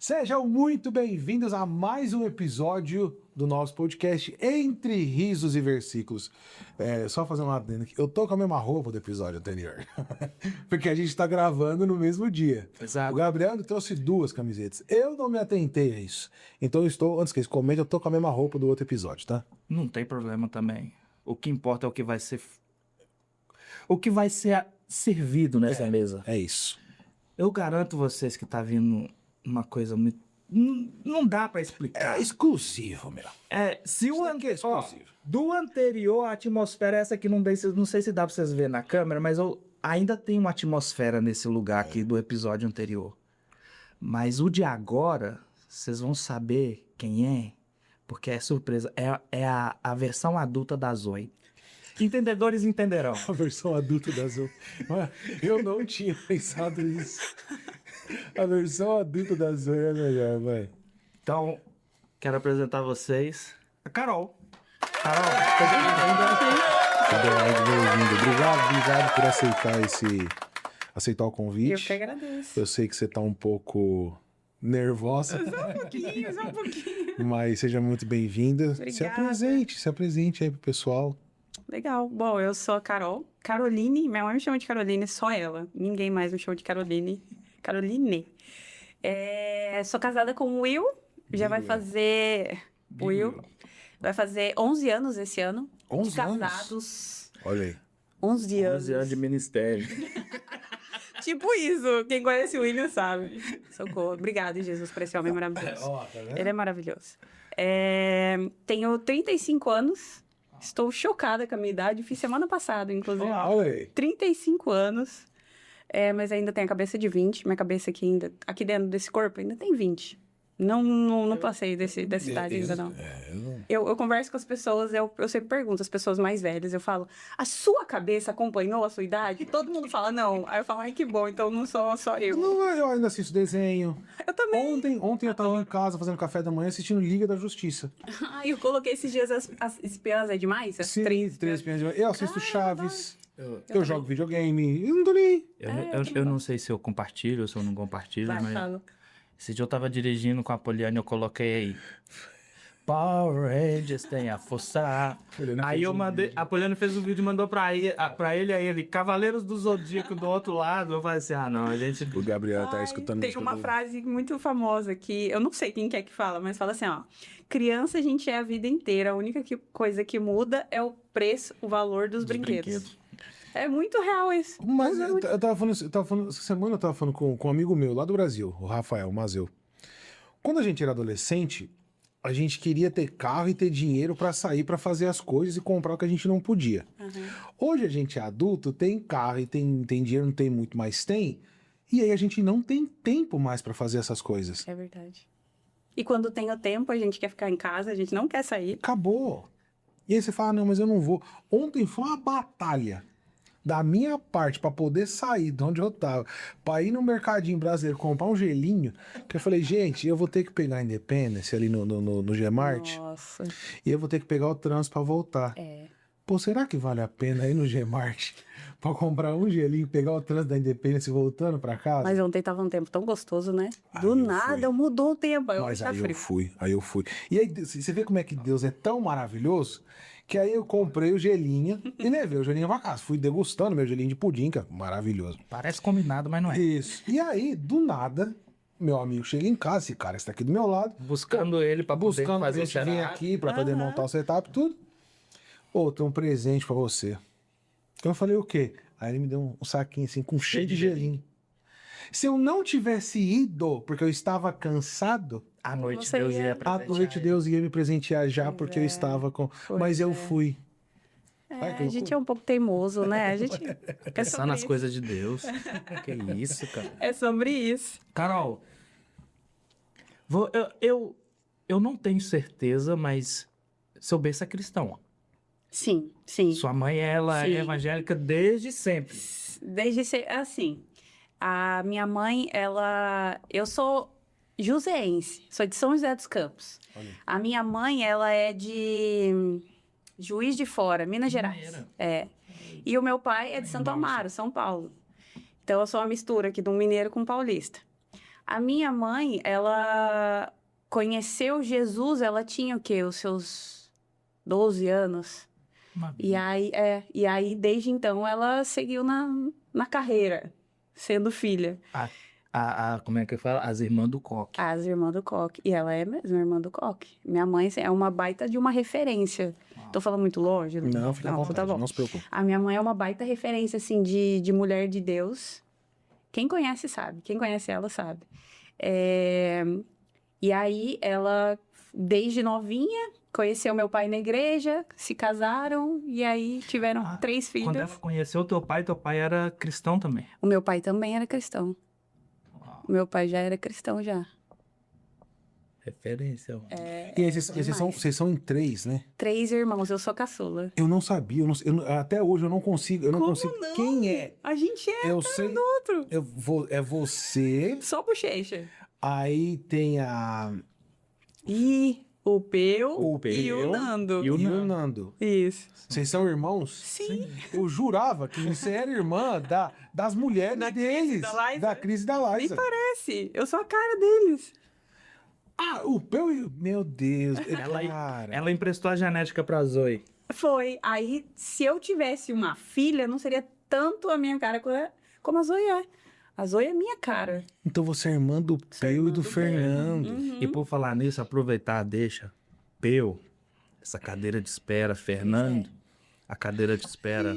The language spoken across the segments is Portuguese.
Sejam muito bem-vindos a mais um episódio do nosso podcast Entre Risos e Versículos. Só fazer uma adendo aqui. Eu tô com a mesma roupa do episódio anterior. Porque a gente tá gravando no mesmo dia. Exato. O Gabriel trouxe duas camisetas. Eu não me atentei a isso. Então eu estou, antes que eles comentem, eu tô com a mesma roupa do outro episódio, tá? Não tem problema também. O que importa é o que vai ser... O que vai ser servido nessa mesa. É isso. Eu garanto vocês que tá vindo uma coisa muito... Não dá pra explicar. É exclusivo, meu. Se o daqui é exclusivo. do anterior, a atmosfera é essa aqui, não sei se dá pra vocês verem na câmera, mas ainda tem uma atmosfera nesse lugar aqui do episódio anterior. Mas o de agora, vocês vão saber quem é, porque é surpresa. É a versão adulta da Zoe. Entendedores entenderão. A versão adulta da Zoe. Eu não tinha pensado nisso. A versão adulta da Zoe é melhor, vai. Então, quero apresentar a vocês a Carol. Carol, seja bem-vindo. Obrigado por aceitar o convite. Eu que agradeço. Eu sei que você tá um pouco nervosa. Só um pouquinho. Mas seja muito bem-vinda. Se apresente aí pro pessoal. Legal. Bom, eu sou a Carol. Caroline, minha mãe me chama de Caroline, só ela. Ninguém mais me chama de Caroline. Caroline. Sou casada com o Will. Já vai fazer... Will. Vai fazer 11 anos esse ano. 11 de casados. Olha aí. 11 anos. 11 anos de ministério. Tipo isso. Quem conhece o William sabe. Socorro. Obrigada, Jesus, por esse homem maravilhoso. Ó, tá vendo? Ele é maravilhoso. Tenho 35 anos. Estou chocada com a minha idade. Fiz semana passada, inclusive. Olha aí. 35 anos. Mas ainda tenho a cabeça de 20. Minha cabeça aqui dentro desse corpo ainda tem 20. Não passei dessa idade ainda, não. Eu converso com as pessoas, eu sempre pergunto, as pessoas mais velhas, eu falo, a sua cabeça acompanhou a sua idade? Todo mundo fala, não. Aí eu falo, ai, que bom, então não sou só eu. Não, eu ainda assisto desenho. Eu também. Ontem eu tava em casa fazendo café da manhã assistindo Liga da Justiça. Ai, eu coloquei esses dias as espiãs é demais? As Sim, três três espiãs demais. Eu assisto Chaves. Eu Jogo videogame. Eu não tô nem aí. Eu não sei se eu compartilho ou se eu não compartilho, Vai, mas... fala. Esse dia eu tava dirigindo com a Poliana e eu coloquei aí. Power Rangers tem a força. Aí eu mandei. A Poliana fez um vídeo e mandou pra ele, aí ele, Cavaleiros do Zodíaco do outro lado. Eu falei assim: não, a gente. O Gabriel tá escutando Tem isso. uma frase muito famosa que eu não sei quem que fala, mas fala assim, ó. Criança a gente é a vida inteira, a única coisa que muda é o preço, o valor dos brinquedos. É muito real isso. Mas eu tava falando, essa semana eu tava falando com um amigo meu lá do Brasil, o Rafael Mazeu. Quando a gente era adolescente, a gente queria ter carro e ter dinheiro pra sair pra fazer as coisas e comprar o que a gente não podia. Hoje a gente é adulto, tem carro e tem dinheiro, não tem muito, mas tem. E aí a gente não tem tempo mais pra fazer essas coisas. É verdade. E quando tem o tempo, a gente quer ficar em casa, a gente não quer sair. Acabou. E aí você fala, não, mas eu não vou. Ontem foi uma batalha da minha parte pra poder sair de onde eu tava, pra ir no mercadinho brasileiro comprar um gelinho, que eu falei, gente, eu vou ter que pegar a Independence ali no Gmart. Nossa. E eu vou ter que pegar o trânsito pra voltar. Pô, será que vale a pena ir no Gmart pra comprar um gelinho, pegar o trânsito da Independence voltando pra casa? Mas ontem tava um tempo tão gostoso, né? Do nada mudou o tempo. Mas aí eu fui. E aí você vê como é que Deus é tão maravilhoso, que aí eu comprei o gelinho e levei o gelinho pra casa. Fui degustando meu gelinho de pudim, que é maravilhoso. Parece combinado, mas não é. Isso. E aí, do nada, meu amigo chega em casa, esse cara está aqui do meu lado. Buscando ele pra poder fazer o vir setup. aqui pra poder montar o setup, tudo. Ô, tem um presente pra você. Eu falei, o quê? Aí ele me deu um saquinho assim, com cheio de gelinho. Se eu não tivesse ido, porque eu estava cansado, À noite Você Deus ia- ia à presentear noite ele. Deus ia me presentear já, porque eu estava com... Mas eu fui. Ai, que A gente é um pouco teimoso, né? A gente Pensar nas coisas de Deus. Que isso, cara. É sobre isso. Carol, eu não tenho certeza, mas seu berço é cristão. Sim, sim. Sua mãe, ela Sim. é evangélica desde sempre. Desde ser assim. A minha mãe, eu sou juseense, sou de São José dos Campos. Olha. A minha mãe, ela é de Juiz de Fora, Minas Gerais. Mineira. É. E o meu pai é de Santo Amaro, São Paulo. Então eu sou uma mistura aqui de um mineiro com um paulista. A minha mãe, ela conheceu Jesus, ela tinha o quê? Os seus 12 anos. E aí, desde então, ela seguiu na carreira, sendo filha. Como é que fala? As irmãs do Coque. As irmãs do Coque. E ela é mesmo irmã do Coque. Minha mãe assim, é uma baita de uma referência. Tô falando muito longe? Não, fica à vontade, tá bom. não se preocupe. A minha mãe é uma baita referência, assim, de mulher de Deus. Quem conhece sabe. Quem conhece ela sabe. E aí, ela, desde novinha, conheceu meu pai na igreja, se casaram e aí tiveram 3 filhos. Quando ela conheceu teu pai era cristão também? O meu pai também era cristão. O meu pai já era cristão, já. Referência. E aí, vocês são em 3, né? 3 irmãos, eu sou caçula. Eu não sabia, até hoje eu não consigo. Como consigo. não? Quem é? A gente é Eu cara sei. do outro. É você. Só bochecha. Aí tem a. E o Peu O e o Peu Nando. E o Nando. Isso. Vocês são irmãos? Sim. Eu jurava que você era irmã das mulheres deles. Da Cris e da Nem Liza. parece. Eu sou a cara deles. Ah, o Peu e... Meu Deus. Cara. Ela emprestou a genética pra Zoe. Foi. Aí, se eu tivesse uma filha, não seria tanto a minha cara como a Zoe é. A Zoe é minha cara. Então você é irmã do Peu e do Fernando. Uhum. E por falar nisso, aproveitar, deixa. Peu, essa cadeira de espera, Fernando, a cadeira de espera.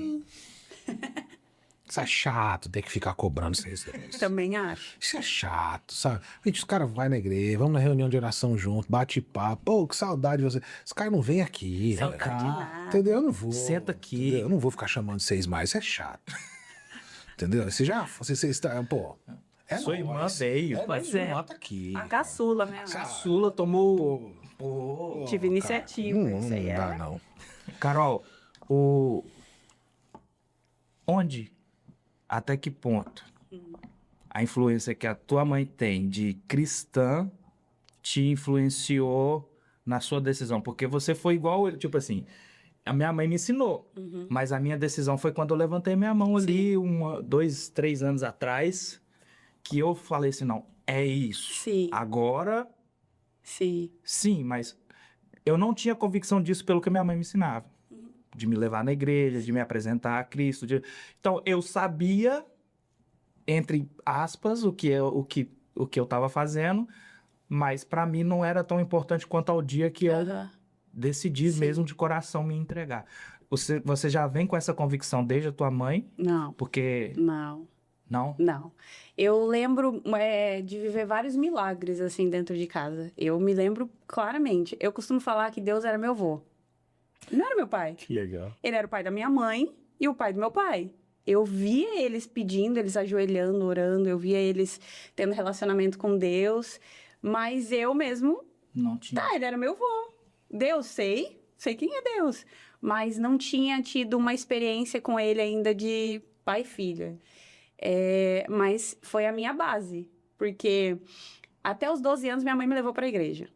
Isso é chato, ter que ficar cobrando vocês. Também acho. Isso é chato, sabe? Gente, os caras vão na igreja, vamos na reunião de oração junto, bate papo. Pô, que saudade de você. Os caras não vêm aqui. Vem né? cá. Entendeu? Eu não vou. Senta aqui. Entendeu? Eu não vou ficar chamando vocês mais, isso é chato. Entendeu? Você está, pô... É Sua irmã nóis. veio. Pois Sua é. irmã tá aqui. A caçula, né? Caçula tomou. Tive iniciativa. Isso aí Não dá, não. Carol, onde, até que ponto a influência que a tua mãe tem de cristã te influenciou na sua decisão? Porque você foi igual, tipo assim, a minha mãe me ensinou, mas a minha decisão foi quando eu levantei minha mão ali, 2, 3 anos atrás, que eu falei assim, não, é isso. Sim. Agora, Sim. mas eu não tinha convicção disso pelo que minha mãe me ensinava. De me levar na igreja, de me apresentar a Cristo. Então, eu sabia, entre aspas, o que eu estava fazendo, mas para mim não era tão importante quanto ao dia que eu decidi mesmo de coração me entregar. Você já vem com essa convicção desde a tua mãe? Não. Porque... Não. Não? Não. Eu lembro de viver vários milagres, assim, dentro de casa. Eu me lembro claramente. Eu costumo falar que Deus era meu avô. Não era meu pai. Que legal. Ele era o pai da minha mãe e o pai do meu pai. Eu via eles pedindo, eles ajoelhando, orando. Eu via eles tendo relacionamento com Deus. Mas eu mesmo... Não tinha. Tá, ele era meu avô. Deus, sei quem é Deus. Mas não tinha tido uma experiência com ele ainda de pai e filha. Mas foi a minha base, porque até os 12 anos minha mãe me levou para a igreja.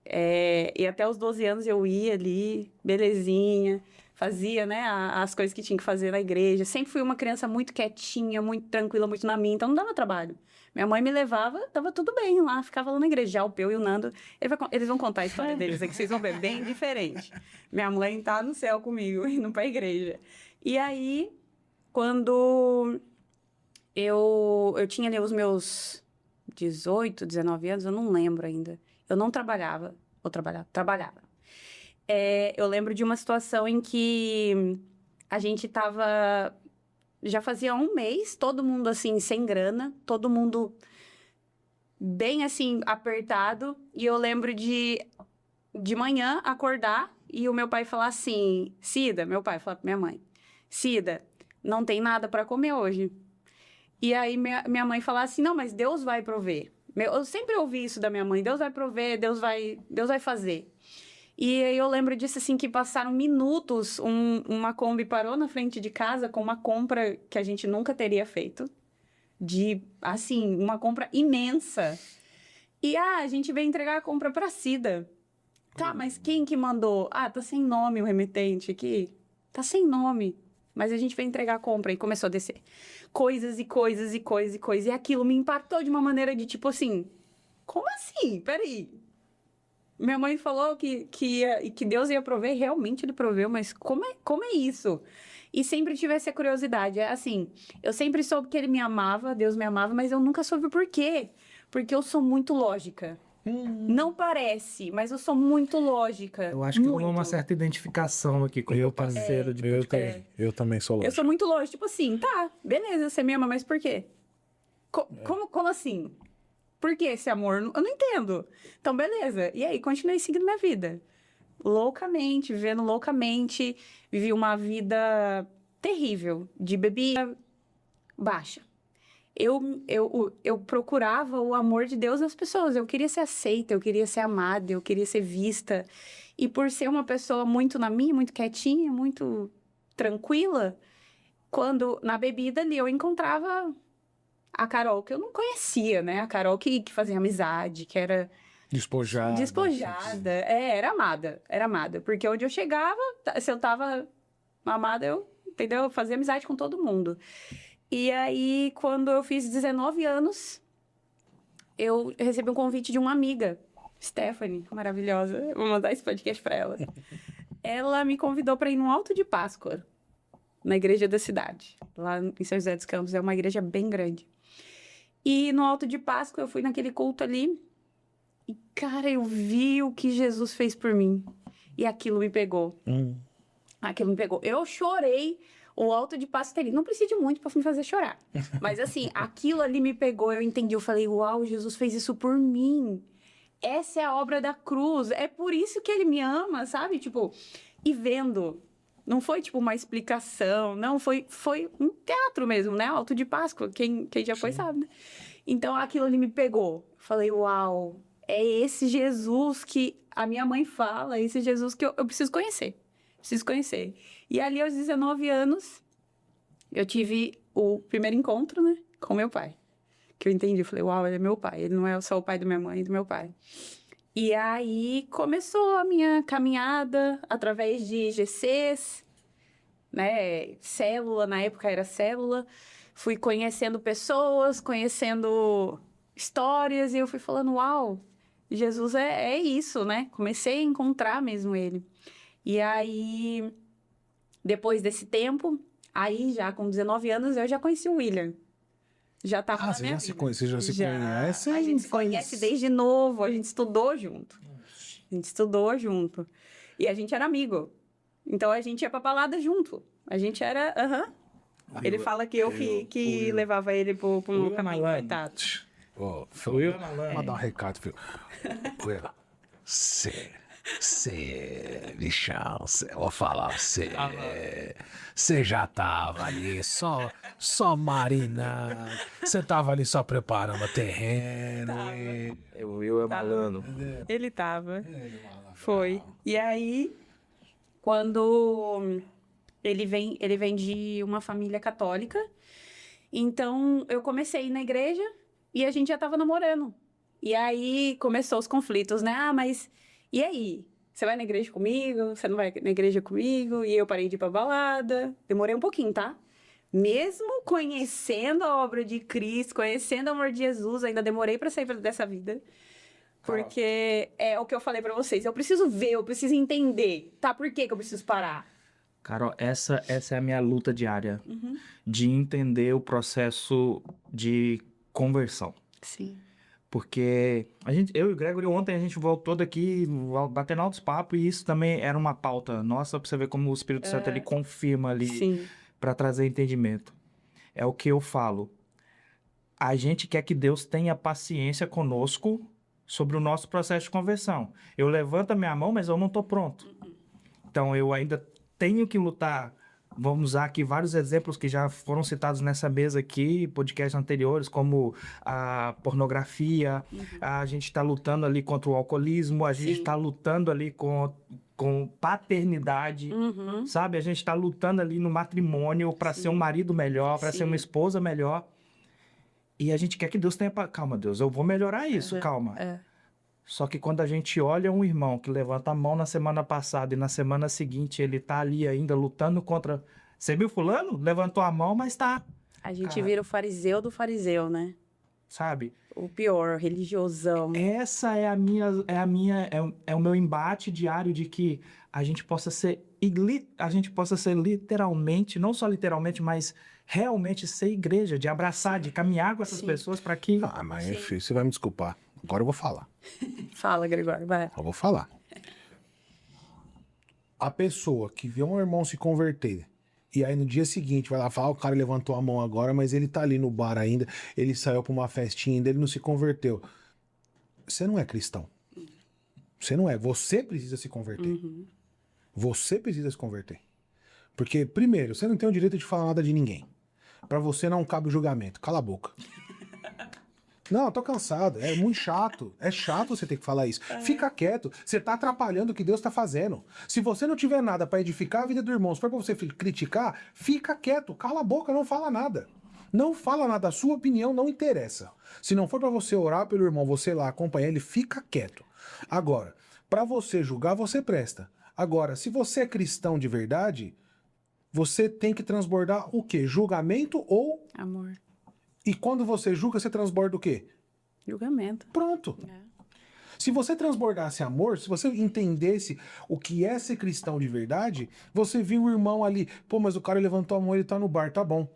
E até os 12 anos eu ia ali, belezinha, fazia, né, as coisas que tinha que fazer na igreja. Sempre fui uma criança muito quietinha, muito tranquila, muito na minha, então não dava trabalho. Minha mãe me levava, tava tudo bem lá, ficava lá na igreja. Já o Peu e o Nando, eles vão contar a história deles aqui, vocês vão ver, bem diferente. Minha mãe tá no céu comigo, indo para a igreja. E aí, quando... Eu tinha ali os meus 18, 19 anos, eu não lembro ainda. Eu não trabalhava. Ou trabalhava? Trabalhava. Eu lembro de uma situação em que a gente tava... Já fazia 1 mês, todo mundo, assim, sem grana. Todo mundo bem, assim, apertado. E eu lembro de manhã acordar e o meu pai falar assim... Cida, meu pai falar pra minha mãe. Cida, não tem nada para comer hoje. E aí minha mãe falava assim, não, mas Deus vai prover. Eu sempre ouvi isso da minha mãe, Deus vai prover, Deus vai fazer. E aí eu lembro disso assim, que passaram minutos, uma Kombi parou na frente de casa com uma compra que a gente nunca teria feito. Assim, uma compra imensa. E a gente veio entregar a compra pra Cida. Tá, mas quem que mandou? Tá sem nome o remetente aqui. Tá sem nome. Mas a gente veio entregar a compra e começou a descer. Coisas e coisas e coisas e coisas. E aquilo me impactou de uma maneira de tipo assim, como assim? Peraí. Minha mãe falou que Deus ia prover, e realmente ele proveu, mas como é isso? E sempre tive essa curiosidade. É assim, eu sempre soube que ele me amava, Deus me amava, mas eu nunca soube o porquê. Porque eu sou muito lógica. Não parece, mas eu sou muito lógica. Eu acho que muito. rolou uma certa identificação aqui com o meu parceiro de podcast. Eu também sou Eu lógico. sou muito lógica. Tipo assim, tá, beleza, você me ama, mas por quê? Como assim? Por que esse amor? Eu não entendo. Então, beleza. E aí, continuei seguindo minha vida. Loucamente, vivendo loucamente. Vivi uma vida terrível, de bebida baixa. Eu procurava o amor de Deus nas pessoas. Eu queria ser aceita, eu queria ser amada, eu queria ser vista. E por ser uma pessoa muito na minha, muito quietinha, muito tranquila, quando na bebida ali eu encontrava a Carol que eu não conhecia, né? A Carol que fazia amizade, que era Despojada. Era amada. Porque onde eu chegava, se eu tava amada, entendeu? Eu fazia amizade com todo mundo. E aí, quando eu fiz 19 anos, eu recebi um convite de uma amiga, Stephanie, maravilhosa. Eu vou mandar esse podcast pra ela. Ela me convidou para ir no Alto de Páscoa, na igreja da cidade. Lá em São José dos Campos, é uma igreja bem grande. E no Alto de Páscoa, eu fui naquele culto ali. E, cara, eu vi o que Jesus fez por mim. E aquilo me pegou. Aquilo me pegou. Eu chorei o Alto de Páscoa ali. Não precisa de muito pra me fazer chorar. Mas, assim, aquilo ali me pegou. Eu entendi. Eu falei, uau, Jesus fez isso por mim. Essa é a obra da cruz. É por isso que ele me ama, sabe? Tipo, e vendo. Não foi, tipo, uma explicação. Não, foi um teatro mesmo, né? Alto de Páscoa. Quem já foi sabe, né? Então, aquilo ali me pegou. Falei, uau, é esse Jesus que a minha mãe fala. É esse Jesus que eu preciso conhecer. Preciso conhecer. E ali, aos 19 anos, eu tive o primeiro encontro, né? Com meu pai. Que eu entendi. Falei, uau, ele é meu pai. Ele não é só o pai da minha mãe, é do meu pai. E aí, começou a minha caminhada através de GCs, né? Célula, na época era célula. Fui conhecendo pessoas, conhecendo histórias. E eu fui falando, uau, Jesus é isso, né? Comecei a encontrar mesmo ele. E aí, depois desse tempo, aí já com 19 anos, eu já conheci o William. Já tava na minha vida. Você já se conhece? A gente se conhece desde novo, a gente estudou junto. E a gente era amigo. Então, a gente ia pra balada junto. A gente era... Ele fala que eu levava ele pro caminho, coitado. Vou dar um recado, filho. Bichão, vou falar, você já tava ali só marinando, você tava ali só preparando o terreno. Eu é malandro. Ele tava. Foi. E aí, quando ele vem de uma família católica, então eu comecei a ir na igreja e a gente já tava namorando. E aí começou os conflitos, né? Ah, mas e aí? Você vai na igreja comigo? Você não vai na igreja comigo? E eu parei de ir pra balada. Demorei um pouquinho, tá? Mesmo conhecendo a obra de Cristo, conhecendo o amor de Jesus, ainda demorei pra sair dessa vida. Porque é o que eu falei pra vocês. Eu preciso ver, eu preciso entender. Tá? Por que eu preciso parar? Carol, essa é a minha luta diária. De entender o processo de conversão. Sim. Porque eu e o Gregory, ontem a gente voltou daqui batendo altos papos, e isso também era uma pauta nossa, pra você ver como o Espírito Santo ele confirma ali para trazer entendimento. É o que eu falo. A gente quer que Deus tenha paciência conosco sobre o nosso processo de conversão. Eu levanto a minha mão, mas eu não tô pronto. Então eu ainda tenho que lutar. Vamos usar aqui vários exemplos que já foram citados nessa mesa aqui, podcasts anteriores, como a pornografia, a gente está lutando ali contra o alcoolismo, a gente está lutando ali com paternidade, sabe? A gente está lutando ali no matrimônio para ser um marido melhor, para ser uma esposa melhor. E a gente quer que Deus tenha... Calma, Deus, eu vou melhorar isso, calma. Só que quando a gente olha um irmão que levanta a mão na semana passada e na semana seguinte ele tá ali ainda lutando contra... Você viu fulano? Levantou a mão, mas tá, A gente Cara. vira o fariseu do fariseu, né? sabe? O pior, religiosão. Essa é o meu embate diário de que a gente possa ser literalmente, não só literalmente, mas realmente ser igreja, de abraçar, de caminhar com essas Sim. pessoas para que Ah, mas filho, você vai me desculpar. Agora eu vou falar. Fala, Gregório, vai. Eu vou falar. A pessoa que vê um irmão se converter e aí no dia seguinte vai lá falar, o cara levantou a mão agora, mas ele tá ali no bar ainda, ele saiu pra uma festinha ainda, ele não se converteu. Você não é cristão. Você não é. Você precisa se converter. Você precisa se converter. Porque, primeiro, você não tem o direito de falar nada de ninguém. Pra você não cabe o julgamento. Cala a boca. Não, eu tô cansado. É muito chato. É chato você ter que falar isso. Fica quieto. Você tá atrapalhando o que Deus tá fazendo. Se você não tiver nada pra edificar a vida do irmão, se for pra você criticar, fica quieto. Cala a boca, não fala nada. Não fala nada. A sua opinião não interessa. Se não for pra você orar pelo irmão, você ir lá acompanhar ele, fica quieto. Agora, pra você julgar, você presta. Agora, se você é cristão de verdade, você tem que transbordar o quê? Julgamento ou... Amor. E quando você julga, você transborda o quê? Julgamento. Pronto. É. Se você transbordasse amor, se você entendesse o que é ser cristão de verdade, você viu o irmão ali, pô, mas o cara levantou a mão, ele tá no bar, tá bom.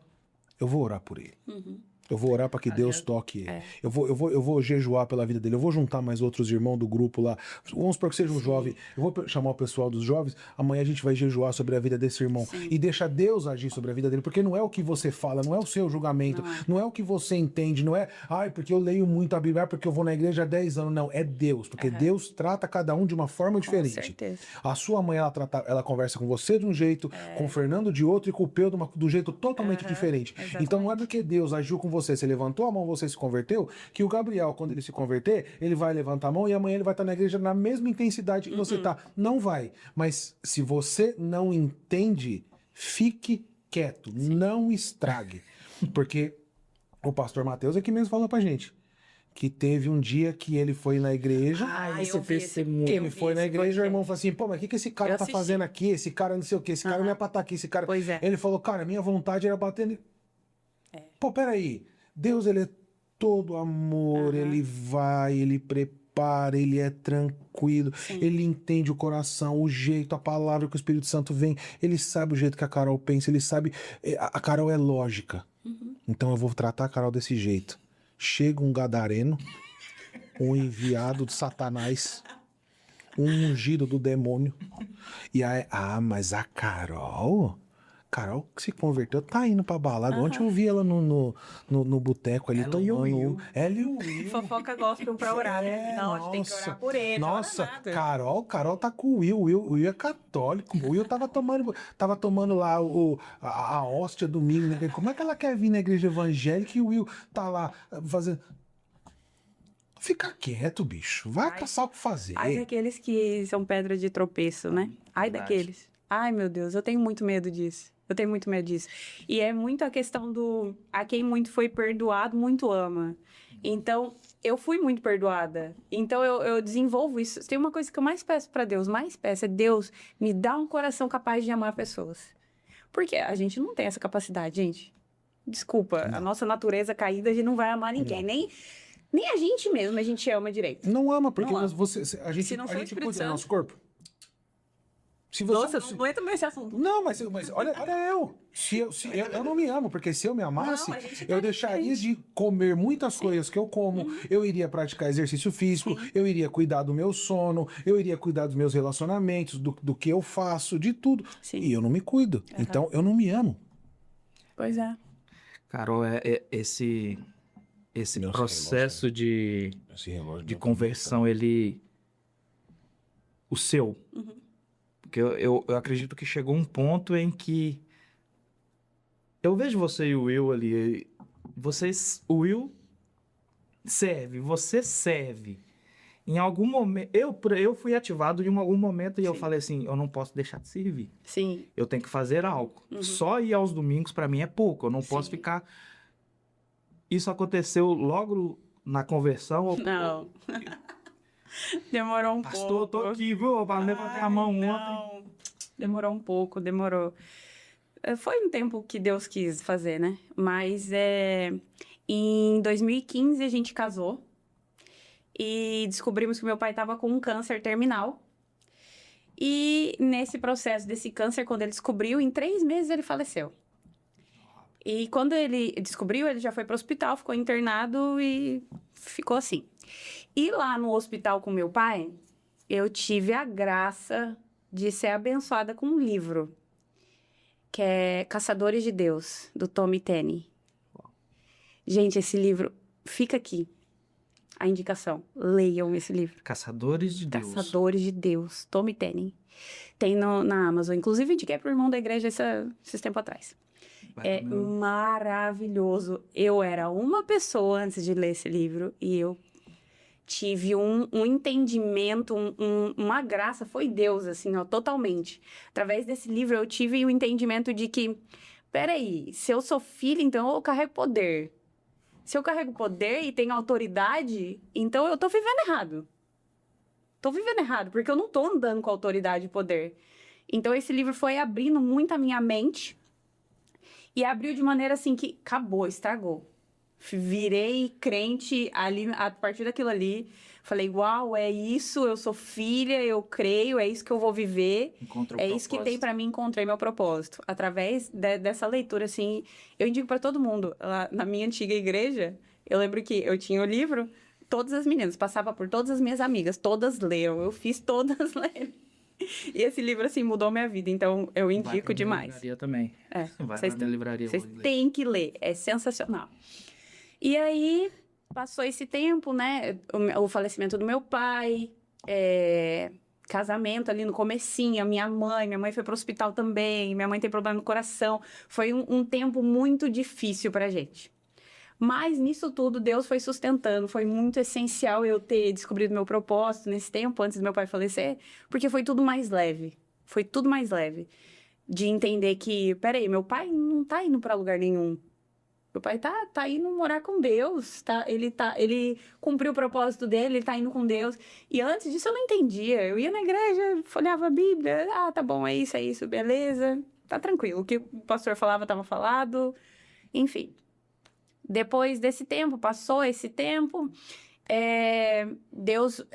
Eu vou orar por ele. Eu vou orar para que Deus toque ele. É. Eu vou jejuar pela vida dele. Eu vou juntar mais outros irmãos do grupo lá. Vamos supor que seja um jovem. Eu vou chamar o pessoal dos jovens. Amanhã a gente vai jejuar sobre a vida desse irmão. Sim. E deixa Deus agir sobre a vida dele. Porque não é o que você fala, não é o seu julgamento, não é o que você entende, não é, ai, porque eu leio muito a Bíblia, porque eu vou na igreja há 10 anos. Não, é Deus. Porque Deus trata cada um de uma forma diferente. Com certeza. A sua mãe, ela conversa com você de um jeito, com o Fernando de outro e com o Pedro do jeito totalmente diferente. exatamente. Então não é porque Deus agiu com você, você levantou a mão, você se converteu, que o Gabriel, quando ele se converter, ele vai levantar a mão e amanhã ele vai estar na igreja na mesma intensidade que você tá. Não vai. Mas se você não entende, fique quieto, não estrague. Porque o pastor Mateus aqui mesmo falou pra gente que teve um dia que ele foi na igreja. Ah, eu vi esse- Ele eu foi vi na esse igreja, o irmão podcast. falou assim, pô, mas o que esse cara Eu tá assisti. fazendo aqui? Esse cara não sei o que, esse cara não é pra estar aqui, esse cara... Pois é. Ele falou, cara, minha vontade era bater nele. Pô, peraí, Deus, ele é todo amor, ele vai, ele prepara, ele é tranquilo, ele entende o coração, o jeito, a palavra que o Espírito Santo vem, ele sabe o jeito que a Carol pensa, ele sabe, a Carol é lógica. Então eu vou tratar a Carol desse jeito. Chega um gadareno, um enviado de Satanás, um ungido do demônio. E aí, mas a Carol que se converteu, tá indo pra balada. Ontem eu vi ela no boteco ali Ela e o tomando. Will. Ela e o Will. Fofoca gospel pra orar. né? Não, a gente tem que orar por ele. não Nossa, ora nada. Carol tá com o Will. O Will é católico. O Will tava tomando lá a hóstia domingo. Né? Como é que ela quer vir na igreja evangélica e o Will tá lá fazendo. Fica quieto, bicho. Vai caçar o que fazer. Ai daqueles que são pedra de tropeço, né? Ai daqueles. Ai, meu Deus, eu tenho muito medo disso. Eu tenho muito medo disso. E é muito a questão do... A quem muito foi perdoado, muito ama. Então, eu fui muito perdoada. Então, eu desenvolvo isso. Tem uma coisa que eu mais peço pra Deus. Mais peço é Deus me dá um coração capaz de amar pessoas. Porque a gente não tem essa capacidade, gente. Desculpa. A nossa natureza caída, a gente não vai amar ninguém. Nem a gente mesmo, a gente ama direito. Não ama, porque Não ama. a gente, Se não for a o gente Espírito cuida do Santo. nosso corpo. Se você, Nossa, não entra nesse assunto. Não, mas olha eu. Eu não me amo, porque se eu me amasse, Não, a gente tá eu deixaria de comer muitas coisas que eu como, eu iria praticar exercício físico, eu iria cuidar do meu sono, eu iria cuidar dos meus relacionamentos, do que eu faço, de tudo. Sim. E eu não me cuido. Então eu não me amo. Pois é. Carol, esse Meu processo de Esse relógio de conversão, ele... O seu. Porque eu acredito que chegou um ponto em que... Eu vejo você e o Will ali. O Will serve, você serve. Em algum momento... Eu fui ativado em algum momento e eu falei assim, eu não posso deixar de servir. Sim. Eu tenho que fazer algo. Só ir aos domingos, para mim, é pouco. Eu não posso ficar... Isso aconteceu logo na conversão? Não. Demorou um Pastor, pouco. eu tô aqui, viu? Eu levantei a mão ontem. Não. Demorou um pouco, demorou. Foi um tempo que Deus quis fazer, né? Mas em 2015 a gente casou e descobrimos que meu pai estava com um câncer terminal. E nesse processo desse câncer, quando ele descobriu, em 3 meses ele faleceu. E quando ele descobriu, ele já foi para o hospital, ficou internado e ficou assim. E lá no hospital com meu pai, eu tive a graça de ser abençoada com um livro, que é Caçadores de Deus, do Tommy Tenney. Gente, esse livro fica aqui. A indicação. Leiam esse livro. Caçadores de Deus. Caçadores de Deus. Tommy Tenney. Tem na Amazon. Inclusive, indiquei pro irmão da igreja esses tempos atrás. É maravilhoso. Eu era uma pessoa antes de ler esse livro e eu tive um entendimento, uma graça. Foi Deus, assim, ó, totalmente. Através desse livro, eu tive o entendimento de que, peraí, se eu sou filha, então eu carrego poder. Se eu carrego poder e tenho autoridade, então eu tô vivendo errado. Tô vivendo errado, porque eu não tô andando com autoridade e poder. Então, esse livro foi abrindo muito a minha mente e abriu de maneira assim que acabou, estragou. Virei crente ali, a partir daquilo ali. Falei, uau, é isso, eu sou filha, eu creio, é isso que eu vou viver. É isso que tem pra mim, encontrei meu propósito. Através dessa leitura, assim, eu indico pra todo mundo. Lá na minha antiga igreja, eu lembro que eu tinha o livro, todas as meninas, passava por todas as minhas amigas, todas leram, eu fiz todas lerem. E esse livro, assim, mudou minha vida, então eu indico demais. Livraria também. Vai Vocês pra minha livraria. Vocês têm que ler, é sensacional. E aí, passou esse tempo, né? O falecimento do meu pai, casamento ali no comecinho, minha mãe foi pro hospital também, minha mãe tem problema no coração. Foi um tempo muito difícil pra gente. Mas nisso tudo, Deus foi sustentando, foi muito essencial eu ter descobrido meu propósito nesse tempo, antes do meu pai falecer, porque foi tudo mais leve. Foi tudo mais leve. De entender que, peraí, meu pai não tá indo pra lugar nenhum. Meu pai tá indo morar com Deus, ele cumpriu o propósito dele, ele tá indo com Deus. E antes disso eu não entendia. Eu ia na igreja, folheava a Bíblia, tá bom, é isso, beleza. Tá tranquilo, o que o pastor falava, tava falado. Enfim. Depois desse tempo, passou esse tempo, Deus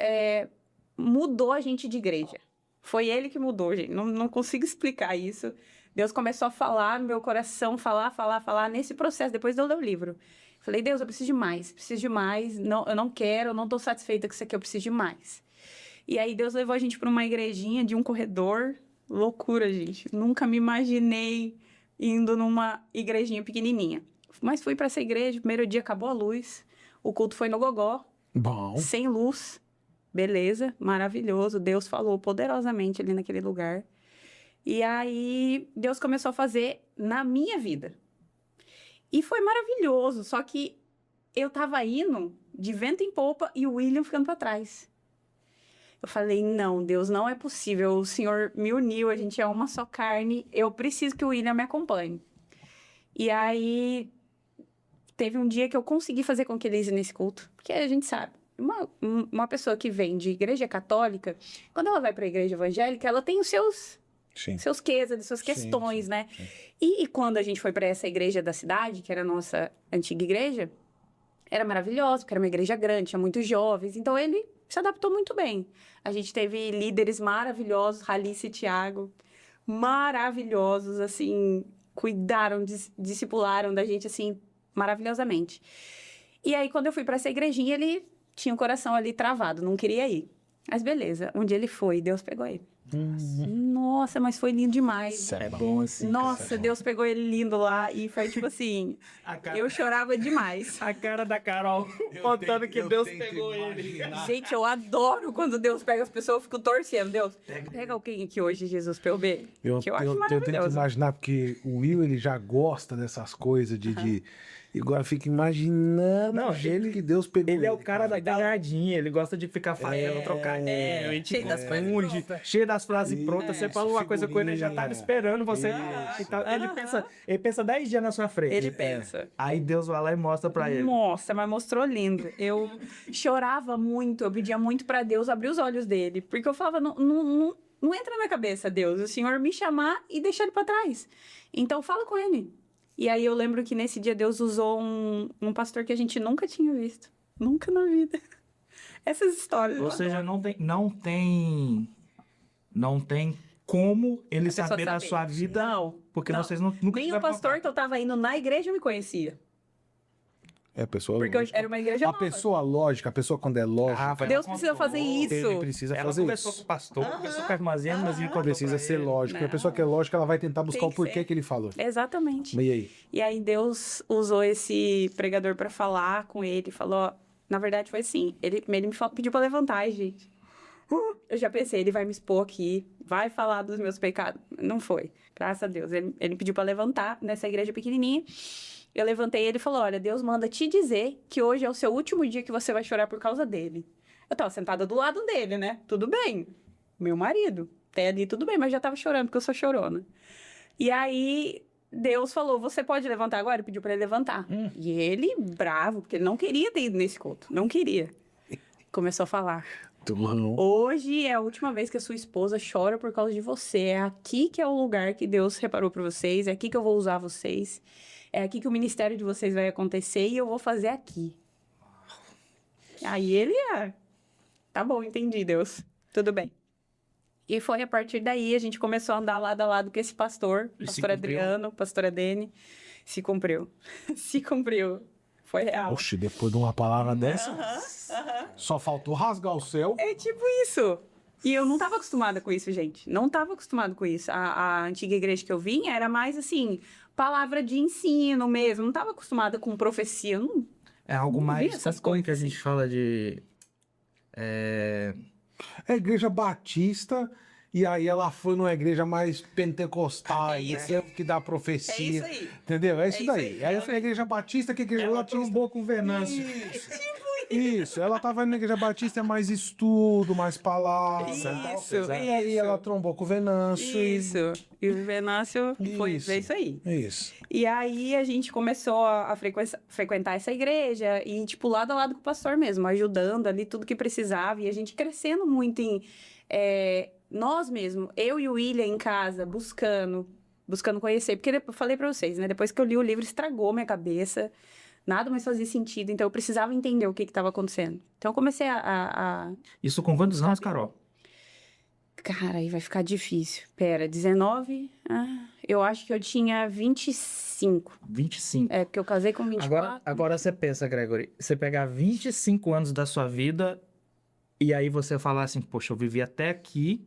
mudou a gente de igreja. Foi ele que mudou, gente. Não consigo explicar isso. Deus começou a falar no meu coração, falar nesse processo, depois de eu ler o livro. Falei, Deus, eu preciso de mais, não, eu não quero, eu não tô satisfeita com isso aqui, eu preciso de mais. E aí Deus levou a gente para uma igrejinha de um corredor, loucura, gente. Nunca me imaginei indo numa igrejinha pequenininha. Mas fui para essa igreja, primeiro dia acabou a luz, o culto foi no gogó, Bom. sem luz, beleza, maravilhoso, Deus falou poderosamente ali naquele lugar. E aí, Deus começou a fazer na minha vida. E foi maravilhoso, só que eu tava indo de vento em popa e o William ficando para trás. Eu falei, não, Deus, não é possível, o Senhor me uniu, a gente é uma só carne, eu preciso que o William me acompanhe. E aí, teve um dia que eu consegui fazer com que ele ia nesse culto, porque a gente sabe, uma pessoa que vem de igreja católica, quando ela vai para a igreja evangélica, ela tem os seus quês, as suas questões, sim, né? Sim. E quando a gente foi para essa igreja da cidade, que era a nossa antiga igreja, era maravilhoso, porque era uma igreja grande, tinha muitos jovens, então ele se adaptou muito bem. A gente teve líderes maravilhosos, Ralice e Thiago, maravilhosos, assim, cuidaram, discipularam da gente, assim, maravilhosamente. E aí, quando eu fui para essa igrejinha, ele tinha o coração ali travado, não queria ir. Mas beleza, um dia ele foi, Deus pegou ele. Nossa, mas foi lindo demais. É bom assim. Nossa, Deus pegou ele lindo lá e foi tipo assim, eu chorava demais. A cara da Carol contando que Deus pegou ele. Gente, eu adoro quando Deus pega as pessoas, eu fico torcendo. Deus, pega alguém aqui hoje, Jesus, pra eu ver. Eu que eu acho tento maravilhoso. imaginar, porque o Will, ele já gosta dessas coisas de e agora fica imaginando o jeito que Deus pegou ele. Ele é o cara da pegadinha, ele gosta de ficar falando, trocar ideia. Cheio das frases prontas. Cheio das frases prontas. Você fala uma coisa com ele, ele já tava esperando você. Ele pensa 10 dias na sua frente. Ele pensa. Aí Deus vai lá e mostra pra ele. Nossa, mas mostrou lindo. Eu chorava muito, eu pedia muito pra Deus abrir os olhos dele. Porque eu falava, não Não entra na minha cabeça, Deus, o Senhor me chamar e deixar ele pra trás. Então, fala com ele. E aí, eu lembro que nesse dia, Deus usou um pastor que a gente nunca tinha visto. Nunca na vida. Essas histórias. Ou seja, não tem como ele pessoa saber da saber. sua vida, Não. porque não. vocês nunca Nem o tiveram pastor contato. que eu tava indo na igreja me conhecia. É a pessoa Porque lógica. era uma igreja A nova. pessoa lógica, a pessoa quando é lógica, vai Deus dar precisa controle. fazer isso. ele precisa Ela fazer conversou isso. com o pastor, conversou com a irmãzinha, a irmãzinha contou Precisa pra ser ele. lógico. Porque a pessoa que é lógica, ela vai tentar buscar Tem o que porquê ser. que ele falou. Exatamente. E aí? E aí Deus usou esse pregador pra falar com ele. Falou, ó, na verdade foi assim. Ele pediu pra levantar, gente. Eu já pensei, ele vai me expor aqui, vai falar dos meus pecados. Não foi, graças a Deus. Ele pediu pra levantar nessa igreja pequenininha. Eu levantei e ele falou, olha, Deus manda te dizer que hoje é o seu último dia que você vai chorar por causa dele. Eu tava sentada do lado dele, né? Tudo bem. Meu marido. Até ali tudo bem, mas já tava chorando, porque eu sou chorona. E aí, Deus falou, você pode levantar agora? Pediu pra ele levantar. E ele, bravo, porque ele não queria ter ido nesse culto. Não queria. Começou a falar. Hoje é a última vez que a sua esposa chora por causa de você. É aqui que é o lugar que Deus reparou pra vocês. É aqui que eu vou usar vocês. É aqui que o ministério de vocês vai acontecer e eu vou fazer aqui. Aí ele, tá bom, entendi, Deus. Tudo bem. E foi a partir daí, a gente começou a andar lado a lado com esse pastor, E se pastor cumpriu? Adriano, pastora Dene. Se cumpriu. Se cumpriu. Foi real. Oxe, depois de uma palavra dessa, só faltou rasgar o céu. É tipo isso. E eu não tava acostumada com isso, gente. Não tava acostumada com isso. A antiga igreja que eu vim era mais assim, palavra de ensino mesmo. Não tava acostumada com profecia. Eu não... É algo Não vi mais. essas Como que a coisas gente fala de. É a igreja batista, e aí ela foi numa igreja mais pentecostal, É isso. né, que dá profecia. É isso aí. Entendeu? É isso isso daí. aí. Aí essa igreja batista, que igreja Ela batista? trombou com Venâncio. Isso, ela tava na igreja batista, é mais estudo, mais palavra. Isso. E aí ela trombou com o Venâncio. Isso. E o Venâncio foi Isso. é isso aí. Isso. E aí a gente começou a frequentar essa igreja e, tipo, lado a lado com o pastor mesmo, ajudando ali tudo que precisava. E a gente crescendo muito em nós mesmos, eu e o William em casa, buscando conhecer. Porque eu falei pra vocês, né? Depois que eu li o livro, estragou minha cabeça. Nada mais fazia sentido. Então eu precisava entender o que estava acontecendo. Então eu comecei Isso com quantos anos, Carol? Cara, aí vai ficar difícil. Pera, 19? Eu acho que eu tinha 25. 25. É, porque eu casei com 24. Agora você pensa, Gregory, você pegar 25 anos da sua vida e aí você falar assim, poxa, eu vivi até aqui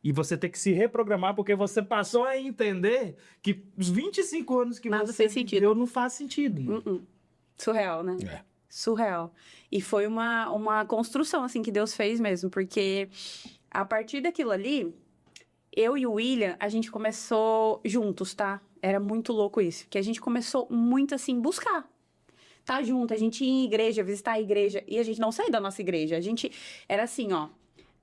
e você ter que se reprogramar porque você passou a entender que os 25 anos que Nada você fez sentido. viveu não faz sentido. Surreal, né? É. Surreal. E foi uma construção, assim, que Deus fez mesmo. Porque a partir daquilo ali, eu e o William, a gente começou juntos, tá? Era muito louco isso. Que a gente começou muito, assim, buscar. Tá junto, a gente ia em igreja, visitar a igreja. E a gente não saía da nossa igreja. A gente era assim, ó.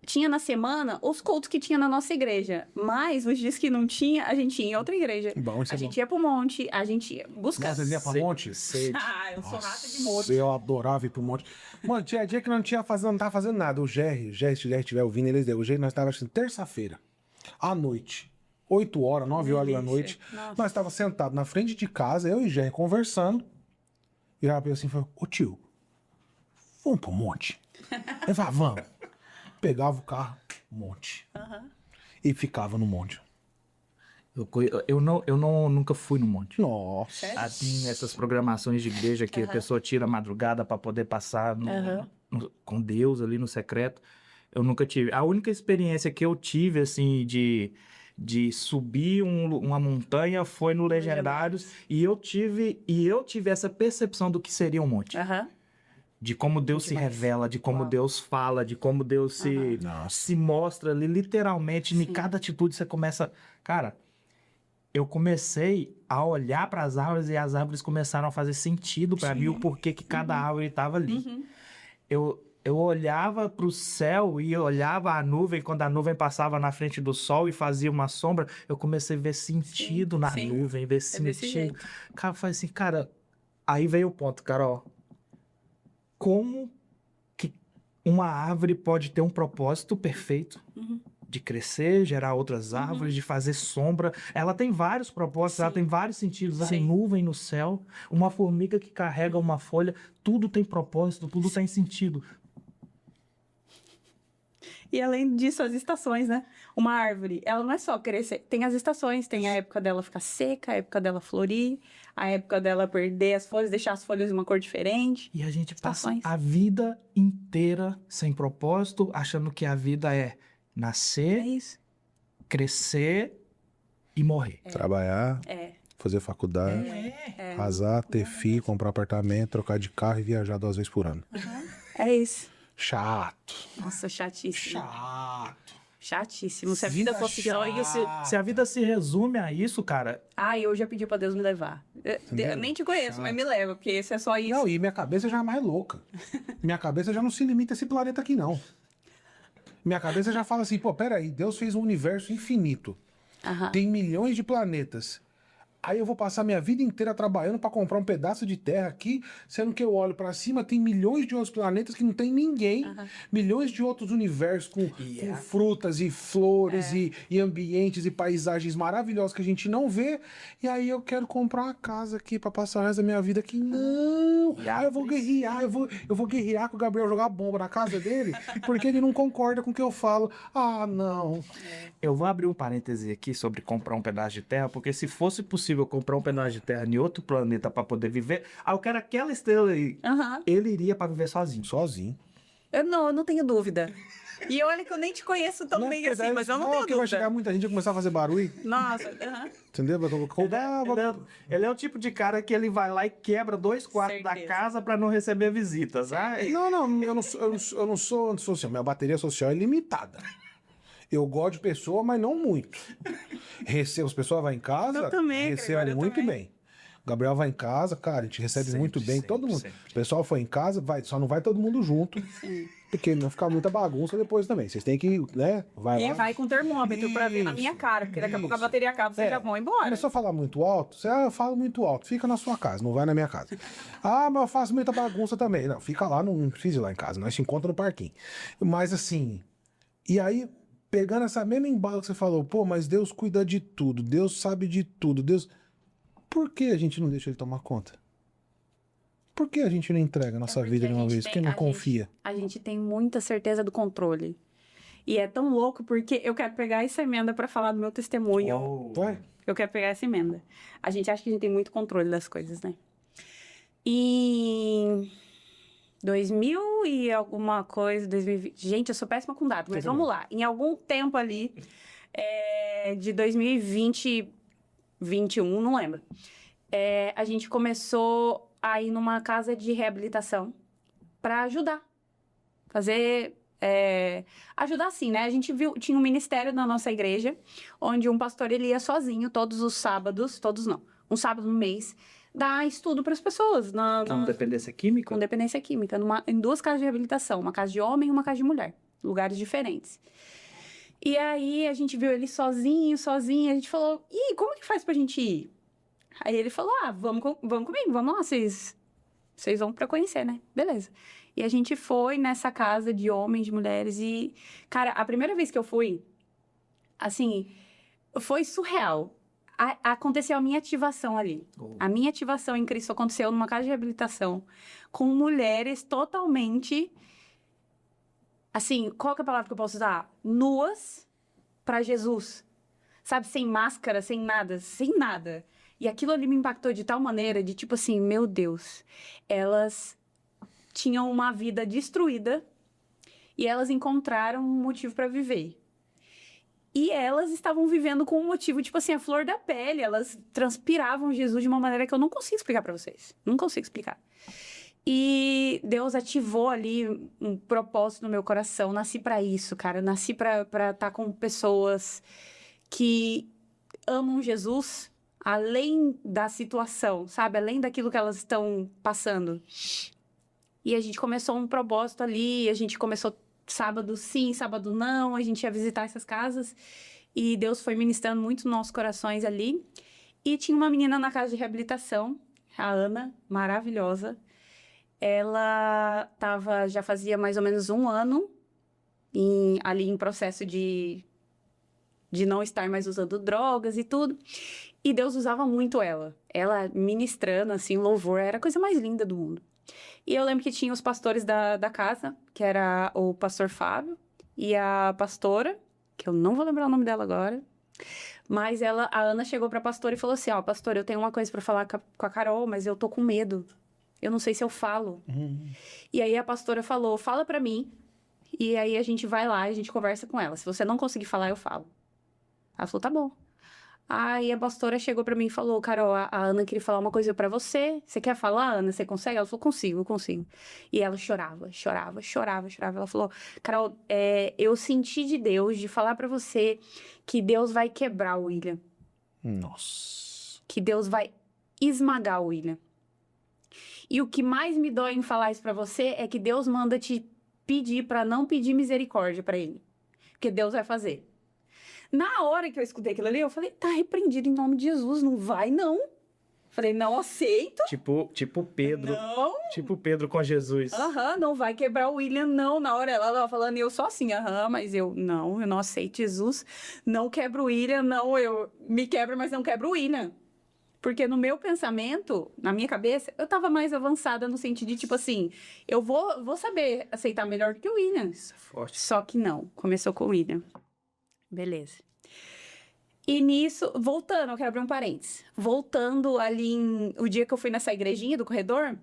Tinha na semana os cultos que tinha na nossa igreja. Mas os dias que não tinha, a gente ia em outra igreja. Bom, isso A é bom. gente ia pro monte, a gente ia buscar. Vocês iam pra monte? Sede. Ah, eu sou rata de Nossa, monte. eu adorava ir pro monte. Mano, tinha dia que não tava fazendo nada. O Jerry, se o Jerry estiver ouvindo, eles deu. O Jerry, nós tava assim, terça-feira, à noite, 8 horas, 9 horas da noite. Nossa. Nós tava sentados na frente de casa, eu e o Jerry conversando. E ela pensou assim, falou, ô tio, vamos pro monte? Ele falou, vamos. Pegava o carro, monte. E ficava no monte. Eu nunca fui no monte. Nossa. Tem essas programações de igreja que a pessoa tira a madrugada para poder passar com Deus ali no secreto. Eu nunca tive. A única experiência que eu tive, assim, de subir uma montanha foi no Legendários. E eu tive essa percepção do que seria um monte. De como Deus se revela, de como Deus fala, de como Deus se mostra ali, literalmente, em cada atitude você começa... Cara, eu comecei a olhar para as árvores e as árvores começaram a fazer sentido para mim, o porquê que cada árvore estava ali. Eu olhava para o céu e eu olhava a nuvem, quando a nuvem passava na frente do sol e fazia uma sombra, eu comecei a ver sentido na nuvem, ver desse sentido. jeito. Cara, eu falei assim, cara, aí veio o ponto, Carol. Como que uma árvore pode ter um propósito perfeito de crescer, gerar outras árvores, de fazer sombra. Ela tem vários propósitos, ela tem vários sentidos. A Sim. nuvem no céu, uma formiga que carrega uma folha, tudo tem propósito, tudo tem sentido. E além disso, as estações, né? Uma árvore, ela não é só crescer. Tem as estações, tem a época dela ficar seca, a época dela florir, a época dela perder as folhas, deixar as folhas de uma cor diferente. E a gente passa Estações. a vida inteira sem propósito, achando que a vida é É nascer, isso. crescer e morrer. Trabalhar, É. fazer faculdade, casar, ter filho, comprar apartamento, trocar de carro e viajar 2 vezes por ano. É isso. Chato. Nossa, chatíssimo. Chato. Chatíssimo. Se a Vida vida fosse só isso. Se a vida se resume a isso, cara, Ai, eu já pedi pra Deus me levar. Eu nem te conheço, mas me leva, porque esse é só isso. Não, e minha cabeça já é mais louca. Minha cabeça já não se limita a esse planeta aqui, não. Minha cabeça já fala assim, pô, peraí, Deus fez um universo infinito. Aham. Tem milhões de planetas. Aí eu vou passar minha vida inteira trabalhando pra comprar um pedaço de terra aqui, sendo que eu olho pra cima, tem milhões de outros planetas que não tem ninguém, milhões de outros universos com frutas e flores e ambientes e paisagens maravilhosos que a gente não vê. E aí eu quero comprar uma casa aqui pra passar o resto da minha vida aqui. Não! Aí eu vou guerrear, eu vou guerrear com o Gabriel jogar bomba na casa dele, porque ele não concorda com o que eu falo. Ah, não. eu vou abrir um parêntese aqui sobre comprar um pedaço de terra, porque se fosse possível comprar um pedaço de terra em outro planeta pra poder viver, eu quero aquela estrela aí. Aham. Ele iria pra viver sozinho. Sozinho. Eu não tenho dúvida. E olha que eu nem te conheço tão bem assim, mas eu não tenho que vai chegar dúvida. muita gente e começar a fazer barulho. Nossa, aham. Entendeu? Ele é o tipo de cara que ele vai lá e quebra 2 quartos da Certeza. casa pra não receber visitas. Ai, Não, eu não sou antissocial. Minha bateria social é limitada. Eu gosto de pessoa, mas não muito. Recebo, as pessoas vão em casa, Eu também, recebo Gregório, eu muito também. bem. Gabriel vai em casa, cara, a gente recebe Sempre, muito bem, sempre, todo mundo. sempre. O pessoal foi em casa, vai, só não vai todo mundo junto, porque não ficar muita bagunça depois também. Vocês têm que, né, vai E lá. vai com termômetro pra ver na minha cara, porque daqui a pouco a bateria acaba, vocês já vão embora. Começou a falar muito alto, eu falo muito alto, fica na sua casa, não vai na minha casa. Ah, mas eu faço muita bagunça também. Não, fica lá, não precisa ir lá em casa, nós se encontramos no parquinho. Mas assim, e aí, pegando essa mesma embala que você falou, pô, mas Deus cuida de tudo, Deus sabe de tudo, Deus... Por que a gente não deixa ele tomar conta? Por que a gente não entrega a nossa É porque vida de a uma gente vez? tem- Porque não a gente- confia. A gente tem muita certeza do controle. E é tão louco porque eu quero pegar essa emenda pra falar do meu testemunho. uou. Vai. Eu quero pegar essa emenda. A gente acha que a gente tem muito controle das coisas, né? Em 2000 e alguma coisa, 2020... Gente, eu sou péssima com dados, mas vamos lá. Em algum tempo ali, de 2020, 21, não lembro. A gente começou a ir numa casa de reabilitação para ajudar. Ajudar assim, né? A gente viu, tinha um ministério na nossa igreja, onde um pastor ele ia sozinho todos os sábados, todos não, um sábado no mês, dar estudo para as pessoas Com dependência química? com dependência química, em 2 casas de reabilitação, uma casa de homem e uma casa de mulher, lugares diferentes. E aí a gente viu ele sozinho, a gente falou, ih, como que faz pra gente ir? Aí ele falou, vamos comigo, vamos lá, vocês vão pra conhecer, né? Beleza. E a gente foi nessa casa de homens, de mulheres e, cara, a primeira vez que eu fui, assim, foi surreal. Aconteceu a minha ativação ali. Oh. A minha ativação em Cristo aconteceu numa casa de reabilitação com mulheres totalmente, assim, qual que é a palavra que eu posso usar? Nuas pra Jesus. Sabe, sem máscara, sem nada. E aquilo ali me impactou de tal maneira, de tipo assim, meu Deus, elas tinham uma vida destruída e elas encontraram um motivo para viver. E elas estavam vivendo com um motivo, tipo assim, a flor da pele. Elas transpiravam Jesus de uma maneira que eu não consigo explicar para vocês. Não consigo explicar. E Deus ativou ali um propósito no meu coração. Nasci para isso, cara. Nasci para estar com pessoas que amam Jesus além da situação, sabe? Além daquilo que elas estão passando. E a gente começou um propósito ali, a gente começou sábado sim, sábado não, a gente ia visitar essas casas. E Deus foi ministrando muito nos nossos corações ali. E tinha uma menina na casa de reabilitação, a Ana, maravilhosa. Ela já fazia mais ou menos 1 ano ali em processo de de não estar mais usando drogas e tudo. E Deus usava muito ela. Ela ministrando, assim, louvor, era a coisa mais linda do mundo. E eu lembro que tinha os pastores da casa, que era o pastor Fábio e a pastora, que eu não vou lembrar o nome dela agora, mas a Ana chegou pra pastora e falou assim, ó, pastora, eu tenho uma coisa pra falar com a Carol, mas eu tô com medo. Eu não sei se eu falo. E aí a pastora falou, fala pra mim, e aí a gente vai lá e a gente conversa com ela. Se você não conseguir falar, eu falo. Ela falou, tá bom. Aí a pastora chegou pra mim e falou, Carol, a Ana queria falar uma coisa pra você. Você quer falar, Ana? Você consegue? Ela falou, consigo, eu consigo. E ela chorava. Ela falou, Carol, eu senti de Deus de falar pra você que Deus vai quebrar o William. Nossa. Que Deus vai esmagar o William. E o que mais me dói em falar isso pra você é que Deus manda te pedir pra não pedir misericórdia pra ele. Porque Deus vai fazer. Na hora que eu escutei aquilo ali, eu falei, tá repreendido em nome de Jesus, não vai não. Falei, não aceito. Tipo Pedro. Não. Tipo Pedro com Jesus. Não vai quebrar o William, não. Na hora ela tava falando e eu só assim, mas eu não aceito Jesus. Não quebro o William, não, eu me quebro, mas não quebro o William. Porque no meu pensamento, na minha cabeça, eu tava mais avançada no sentido de, tipo assim, eu vou saber aceitar melhor do que o William. Isso é forte. Só que não, começou com o William. Beleza. E nisso, voltando, eu quero abrir um parênteses. Voltando ali, o dia que eu fui nessa igrejinha do corredor,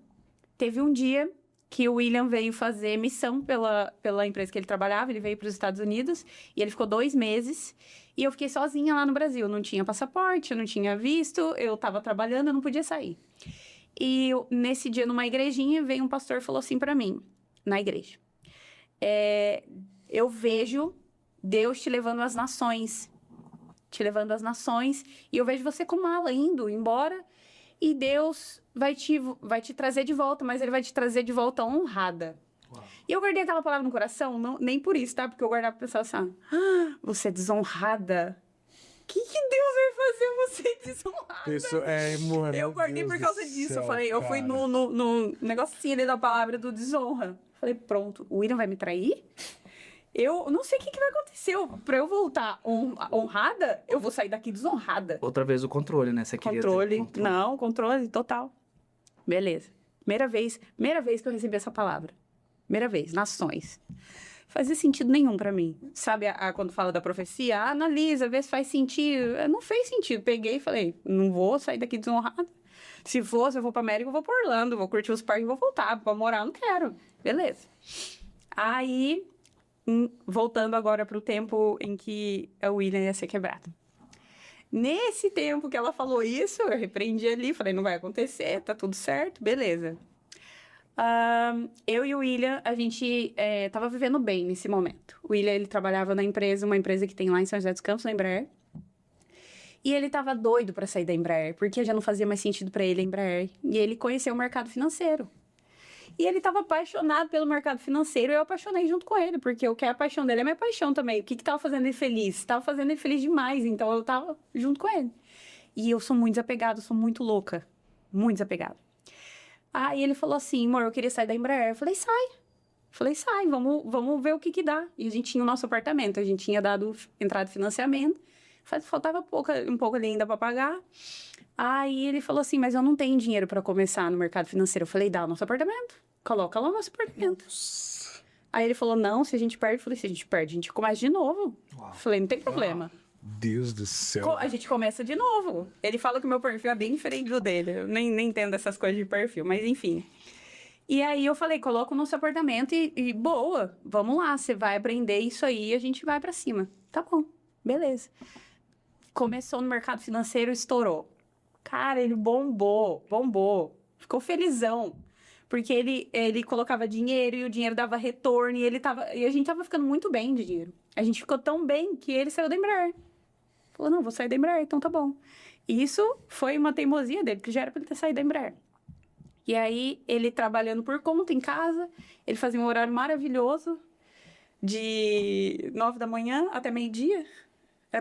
teve um dia que o William veio fazer missão pela empresa que ele trabalhava, ele veio para os Estados Unidos, e ele ficou 2 meses, e eu fiquei sozinha lá no Brasil, não tinha passaporte, eu não tinha visto, eu estava trabalhando, eu não podia sair. E nesse dia, numa igrejinha, veio um pastor e falou assim para mim, na igreja, eu vejo Deus te levando às nações, e eu vejo você com mala indo embora, e Deus vai te trazer de volta, mas ele vai te trazer de volta honrada. Uau. E eu guardei aquela palavra no coração, nem por isso, tá? Porque eu guardava pra pensar assim, você é desonrada. O que Deus vai fazer você desonrada? Isso mano. Eu guardei por causa disso. Eu fui no negocinho ali da palavra do desonra. Falei, pronto, o William vai me trair? Eu não sei o que vai acontecer. Pra eu voltar honrada, eu vou sair daqui desonrada. Outra vez o controle, né? Você queria controle. Não, controle total. Beleza. Primeira vez que eu recebi essa palavra. Primeira vez, nações. Fazia sentido nenhum pra mim. Sabe quando fala da profecia? Analisa, vê se faz sentido. Não fez sentido. Peguei e falei, não vou sair daqui desonrada. Se eu vou pra América, eu vou pra Orlando. Vou curtir os parques e vou voltar. Pra morar, eu não quero. Beleza. Aí... voltando agora para o tempo em que a William ia ser quebrada. Nesse tempo que ela falou isso, eu repreendi ali, falei, não vai acontecer, tá tudo certo, beleza. Eu e o William, a gente tava vivendo bem nesse momento. O William, ele trabalhava na empresa, uma empresa que tem lá em São José dos Campos, na Embraer. E ele tava doido para sair da Embraer, porque já não fazia mais sentido para ele a Embraer. E ele conheceu o mercado financeiro. E ele estava apaixonado pelo mercado financeiro e eu apaixonei junto com ele, porque o que é a paixão dele é minha paixão também. O que estava fazendo ele feliz? Estava fazendo ele feliz demais, então eu estava junto com ele. E eu sou muito desapegada, sou muito louca, muito desapegada. Aí ele falou assim, amor, eu queria sair da Embraer. Eu falei, sai, vamos ver o que dá. E a gente tinha o nosso apartamento, a gente tinha dado entrada de financiamento, faltava um pouco ali ainda para pagar. Aí ele falou assim, mas eu não tenho dinheiro para começar no mercado financeiro. Eu falei, dá o nosso apartamento. Coloca lá o nosso apartamento. Nossa. Aí ele falou, não, se a gente perde. Eu falei, se a gente perde, a gente começa de novo. Uau. Falei, não tem problema. Deus do céu. A gente começa de novo. Ele fala que o meu perfil é bem diferente do dele. Eu nem entendo essas coisas de perfil, mas enfim. E aí eu falei, coloca o nosso apartamento e boa, vamos lá. Você vai aprender isso aí e a gente vai para cima. Tá bom, beleza. Começou no mercado financeiro, estourou. Cara, ele bombou. Ficou felizão. Porque ele colocava dinheiro e o dinheiro dava retorno e a gente tava ficando muito bem de dinheiro. A gente ficou tão bem que ele saiu da Embraer. Falou, não, vou sair da Embraer, então tá bom. E isso foi uma teimosia dele, que já era pra ele ter saído da Embraer. E aí, ele trabalhando por conta em casa, ele fazia um horário maravilhoso, de 9 da manhã até meio-dia.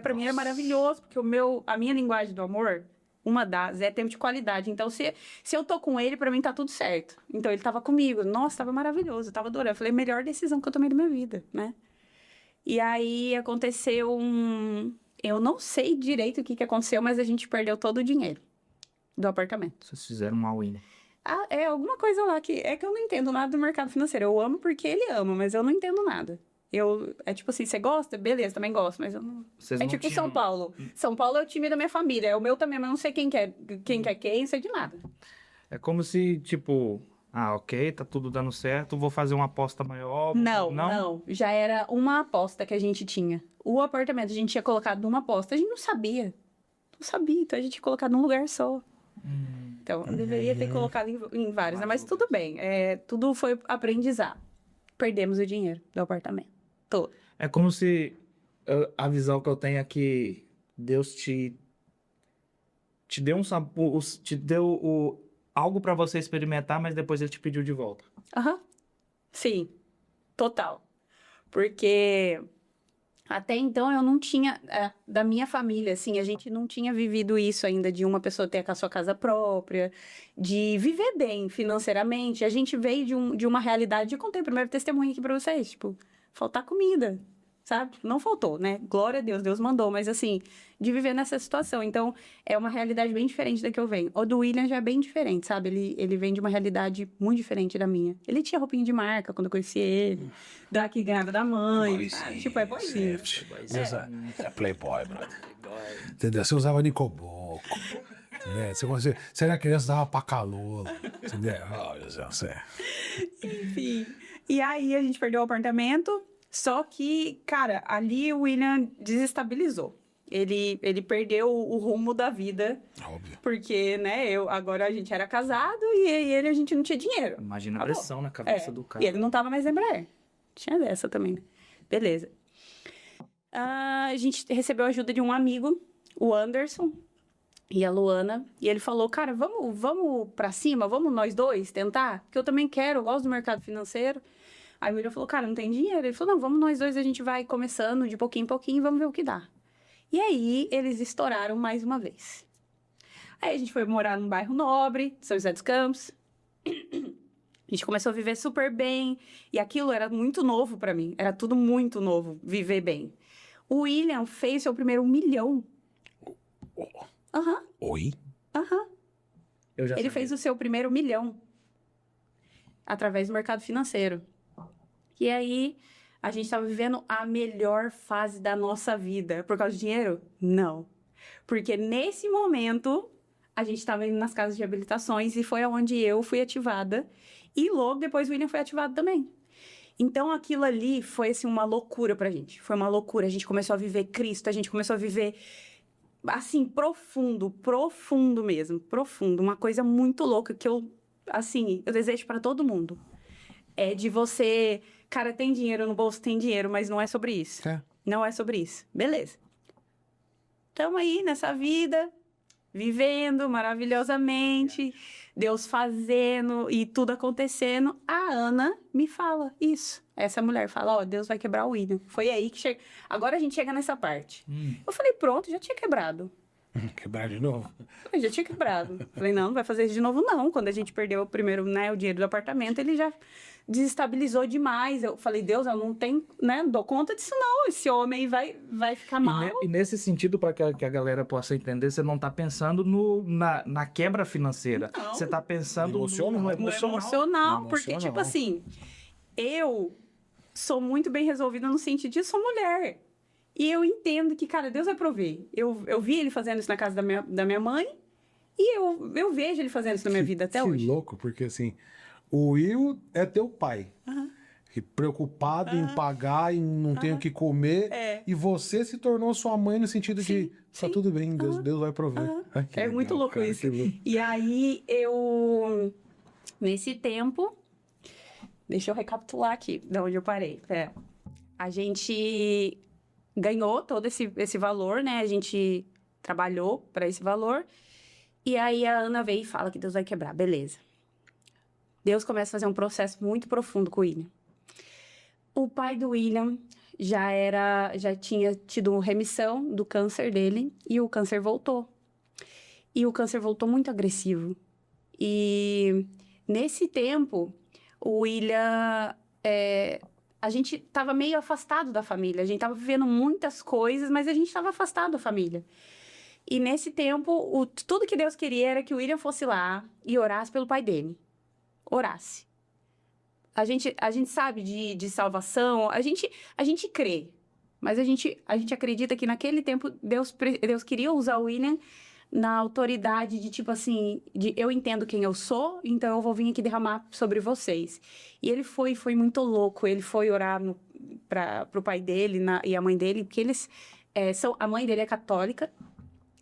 Pra mim era maravilhoso, porque a minha linguagem do amor... uma das, é tempo de qualidade. Então, se eu tô com ele, pra mim tá tudo certo. Então, ele tava comigo. Nossa, tava maravilhoso, tava adorando. Eu falei, melhor decisão que eu tomei da minha vida, né? E aí, aconteceu Eu não sei direito o que aconteceu, mas a gente perdeu todo o dinheiro do apartamento. Vocês fizeram um all-in. Ah, é alguma coisa lá que... É que eu não entendo nada do mercado financeiro. Eu amo porque ele ama, mas eu não entendo nada. É tipo assim, você gosta? Beleza, também gosto, mas eu não... Vocês É não tipo tinham- São Paulo. São Paulo é o time da minha família. É o meu também, mas eu não sei quem quer, não sei de nada. É como se, tipo... Ah, ok, tá tudo dando certo, vou fazer uma aposta maior. Não. Já era uma aposta que a gente tinha. O apartamento a gente tinha colocado numa aposta. A gente não sabia. Então a gente tinha colocado num lugar só. Então, eu deveria ter colocado em vários, né? Mas tudo bem. Tudo foi aprendizado. Perdemos o dinheiro do apartamento. Todo. É como se a visão que eu tenho é que Deus te deu algo pra você experimentar, mas depois ele te pediu de volta. Aham. Sim. Total. Porque até então eu não tinha, da minha família, assim, a gente não tinha vivido isso ainda de uma pessoa ter a sua casa própria, de viver bem financeiramente. A gente veio de uma realidade, eu contei o primeiro testemunho aqui pra vocês, tipo, faltar comida, sabe? Não faltou, né? Glória a Deus, Deus mandou, mas assim, de viver nessa situação. Então, é uma realidade bem diferente da que eu venho. O do William já é bem diferente, sabe? Ele vem de uma realidade muito diferente da minha. Ele tinha roupinha de marca quando eu conheci ele, daqui ganhava da mãe, sabe? Tipo, é boizinho. É playboy, brother. Entendeu? Você usava Nicoboco. Você era criança, dava pra calor. Entendeu? Oh, Deus do céu. Enfim. E aí, a gente perdeu o apartamento. Só que, cara, ali o William desestabilizou. Ele perdeu o rumo da vida. Óbvio. Porque, né, agora a gente era casado e ele a gente não tinha dinheiro. Imagina a Acabou. pressão na cabeça do cara. E ele não tava mais na Embraer. Tinha dessa também, né? Beleza. A gente recebeu a ajuda de um amigo, o Anderson e a Luana. E ele falou, cara, vamos pra cima? Vamos nós dois tentar? Porque eu também quero, eu gosto do mercado financeiro. Aí o William falou, cara, não tem dinheiro? Ele falou, não, vamos nós dois, a gente vai começando de pouquinho em pouquinho e vamos ver o que dá. E aí, eles estouraram mais uma vez. Aí a gente foi morar num bairro nobre, São José dos Campos. A gente começou a viver super bem. E aquilo era muito novo pra mim. Era tudo muito novo, viver bem. O William fez seu primeiro 1 milhão. Aham, Oi? aham. Eu já Ele sabia. fez o seu primeiro 1 milhão. Através do mercado financeiro. E aí, a gente estava vivendo a melhor fase da nossa vida. Por causa do dinheiro? Não. Porque nesse momento, a gente estava indo nas casas de habilitações e foi onde eu fui ativada. E logo depois o William foi ativado também. Então, aquilo ali foi, assim, uma loucura pra gente. Foi uma loucura. A gente começou a viver Cristo, a gente começou a viver, assim, profundo mesmo. Profundo. Uma coisa muito louca que eu desejo pra todo mundo. É de você... Cara, tem dinheiro no bolso, tem dinheiro, mas não é sobre isso. É. Não é sobre isso. Beleza. Estamos aí nessa vida, vivendo maravilhosamente, Deus fazendo e tudo acontecendo. A Ana me fala isso. Essa mulher fala, ó, Deus vai quebrar o William. Foi aí que chega. Agora a gente chega nessa parte. Eu falei, pronto, já tinha quebrado. Quebrar de novo? Eu já tinha quebrado. Falei, não vai fazer isso de novo, não. Quando a gente perdeu o primeiro, né, o dinheiro do apartamento, ele já desestabilizou demais. Eu falei, Deus, eu não tenho, né, dou conta disso não. Esse homem vai ficar mal. E nesse sentido, para que a galera possa entender, você não tá pensando na quebra financeira. Não. Você tá pensando Emocional. no No emocional, No porque, emocional. tipo assim, eu sou muito bem resolvida no sentido de sou mulher. E eu entendo que, cara, Deus vai prover. Eu vi ele fazendo isso na casa da minha mãe e eu vejo ele fazendo isso na minha vida até que hoje. louco, porque assim, o Will é teu pai. Aham. Que preocupado em pagar e não tem o que comer. É. E você se tornou sua mãe no sentido de tá sim. tudo bem, Deus vai prover. Ai, que É legal, muito louco cara, isso. que louco. E aí, nesse tempo... Deixa eu recapitular aqui, de onde eu parei. A gente ganhou todo esse valor, né? A gente trabalhou para esse valor. E aí, a Ana veio e fala que Deus vai quebrar. Beleza. Deus começa a fazer um processo muito profundo com o William. O pai do William já tinha tido remissão do câncer dele e o câncer voltou. E o câncer voltou muito agressivo. E nesse tempo, o William, a gente tava meio afastado da família. A gente tava vivendo muitas coisas, mas a gente tava afastado da família. E nesse tempo, tudo que Deus queria era que o William fosse lá e orasse pelo pai dele. Orasse. A gente sabe de salvação, a gente crê. Mas a gente acredita que naquele tempo Deus queria usar o William na autoridade de tipo assim, de eu entendo quem eu sou, então eu vou vir aqui derramar sobre vocês. E ele foi muito louco, ele foi orar pro pai dele e a mãe dele, porque eles a mãe dele é católica,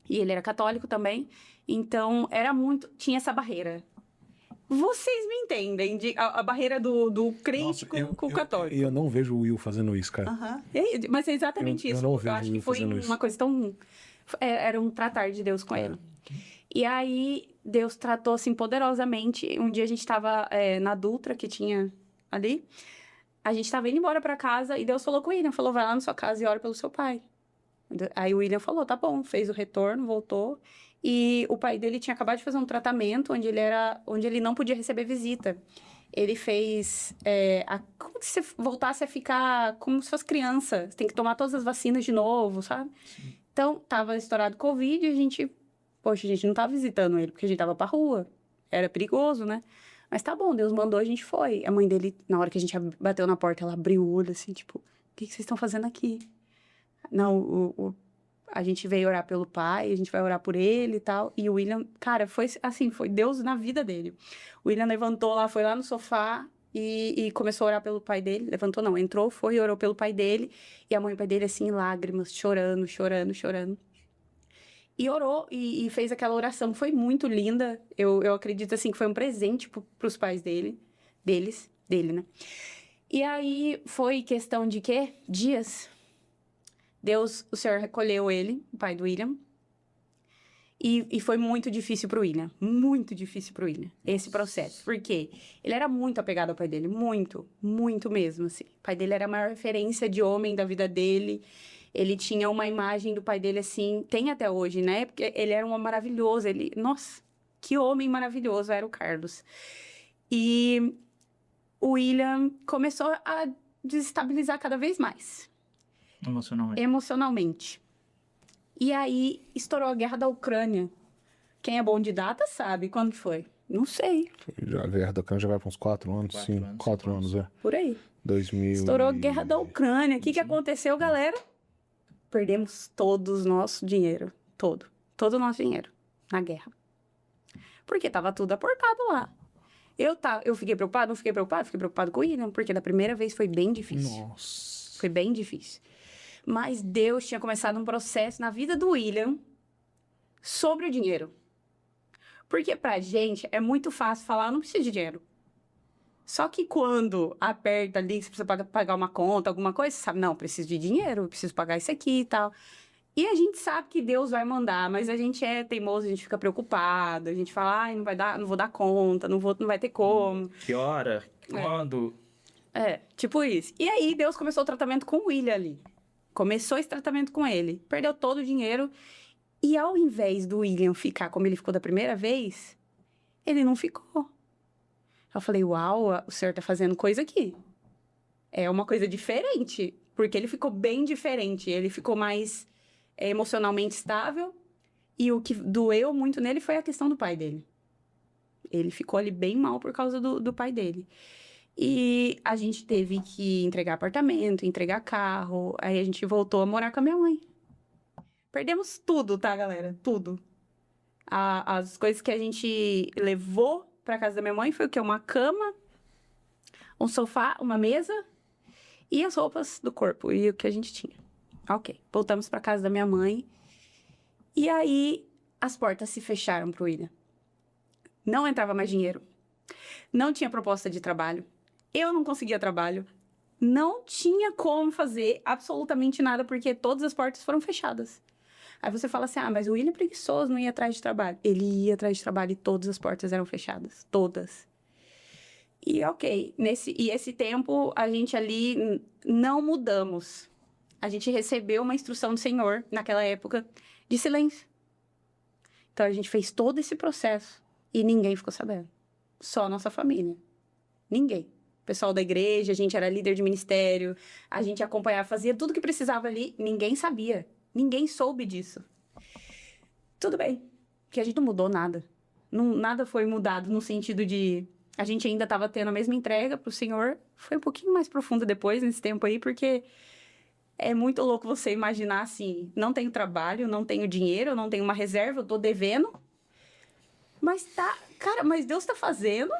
e ele era católico também, então tinha essa barreira. Vocês me entendem, a barreira do crente com o católico. E eu não vejo o Will fazendo isso, cara. Mas é exatamente isso. Eu não vejo acho o que Will foi fazendo isso. uma coisa tão... Era um tratar de Deus com ele. E aí, Deus tratou, assim, poderosamente. Um dia a gente tava na Dutra, que tinha ali. A gente tava indo embora pra casa e Deus falou com o William. Falou, vai lá na sua casa e ora pelo seu pai. Aí o William falou, tá bom. Fez o retorno, voltou. E o pai dele tinha acabado de fazer um tratamento onde ele não podia receber visita. Ele fez... como se você voltasse a ficar como se fosse criança. Você tem que tomar todas as vacinas de novo, sabe? Sim. Então, tava estourado Covid e a gente não tava visitando ele, porque a gente tava pra rua. Era perigoso, né? Mas tá bom, Deus mandou, a gente foi. A mãe dele, na hora que a gente bateu na porta, ela abriu o olho, assim, tipo, o que vocês estão fazendo aqui? Não, a gente veio orar pelo pai, a gente vai orar por ele e tal. E o William, cara, foi assim, foi Deus na vida dele. O William levantou lá, foi lá no sofá e começou a orar pelo pai dele. Levantou não, entrou, foi e orou pelo pai dele. E a mãe e o pai dele, assim, em lágrimas, chorando. E orou e fez aquela oração. Foi muito linda. Eu acredito, assim, que foi um presente pros pais dele, né? E aí, foi questão de quê? Dias. O Senhor recolheu ele, o pai do William. E foi muito difícil pro William. Muito difícil pro William, esse processo. Por quê? Ele era muito apegado ao pai dele. Muito, muito mesmo, assim. O pai dele era a maior referência de homem da vida dele. Ele tinha uma imagem do pai dele, assim... Tem até hoje, né? Porque ele era um homem maravilhoso. Nossa, que homem maravilhoso era o Carlos. E o William começou a desestabilizar cada vez mais. Emocionalmente. E aí, estourou a guerra da Ucrânia. Quem é bom de data sabe quando foi. Não sei. A guerra da Ucrânia já vai para uns 4 anos, sim. 4 anos, é. Por aí. 2000 Estourou a guerra da Ucrânia. O que aconteceu, galera? Perdemos todo o nosso dinheiro. Todo o nosso dinheiro na guerra. Porque tava tudo aportado lá. Eu fiquei preocupado? Não fiquei preocupado? Fiquei preocupado com o William, porque da primeira vez foi bem difícil. Nossa. Foi bem difícil. Mas Deus tinha começado um processo na vida do William sobre o dinheiro. Porque pra gente é muito fácil falar, não preciso de dinheiro. Só que quando aperta ali, você precisa pagar uma conta, alguma coisa, você sabe, não, preciso de dinheiro, preciso pagar isso aqui e tal. E a gente sabe que Deus vai mandar, mas a gente é teimoso, a gente fica preocupado, a gente fala, ai, não vou dar conta, não vai ter como. Que hora? Quando? Tipo isso. E aí Deus começou o tratamento com o William ali. Começou esse tratamento com ele. Perdeu todo o dinheiro. E ao invés do William ficar como ele ficou da primeira vez, ele não ficou. Eu falei, uau, o senhor tá fazendo coisa aqui. É uma coisa diferente. Porque ele ficou bem diferente. Ele ficou mais emocionalmente estável. E o que doeu muito nele foi a questão do pai dele. Ele ficou ali bem mal por causa do pai dele. E a gente teve que entregar apartamento, entregar carro. Aí a gente voltou a morar com a minha mãe. Perdemos tudo, tá, galera? Tudo. As coisas que a gente levou pra casa da minha mãe foi o quê? Uma cama, um sofá, uma mesa e as roupas do corpo. E o que a gente tinha. Ok. Voltamos pra casa da minha mãe. E aí, as portas se fecharam pro William. Não entrava mais dinheiro. Não tinha proposta de trabalho. Eu não conseguia trabalho. Não tinha como fazer absolutamente nada, porque todas as portas foram fechadas. Aí você fala assim, mas o William é preguiçoso, não ia atrás de trabalho. Ele ia atrás de trabalho e todas as portas eram fechadas. Todas. E ok, esse tempo, a gente ali não mudamos. A gente recebeu uma instrução do Senhor, naquela época, de silêncio. Então, a gente fez todo esse processo e ninguém ficou sabendo. Só a nossa família. Ninguém. pessoal da igreja, a gente era líder de ministério, a gente acompanhava, fazia tudo que precisava ali, ninguém sabia, ninguém soube disso. Tudo bem, que a gente não mudou nada. Nada foi mudado no sentido de... A gente ainda estava tendo a mesma entrega pro Senhor. Foi um pouquinho mais profundo depois, nesse tempo aí, porque é muito louco você imaginar assim, não tenho trabalho, não tenho dinheiro, não tenho uma reserva, eu tô devendo. Mas cara, mas Deus tá fazendo,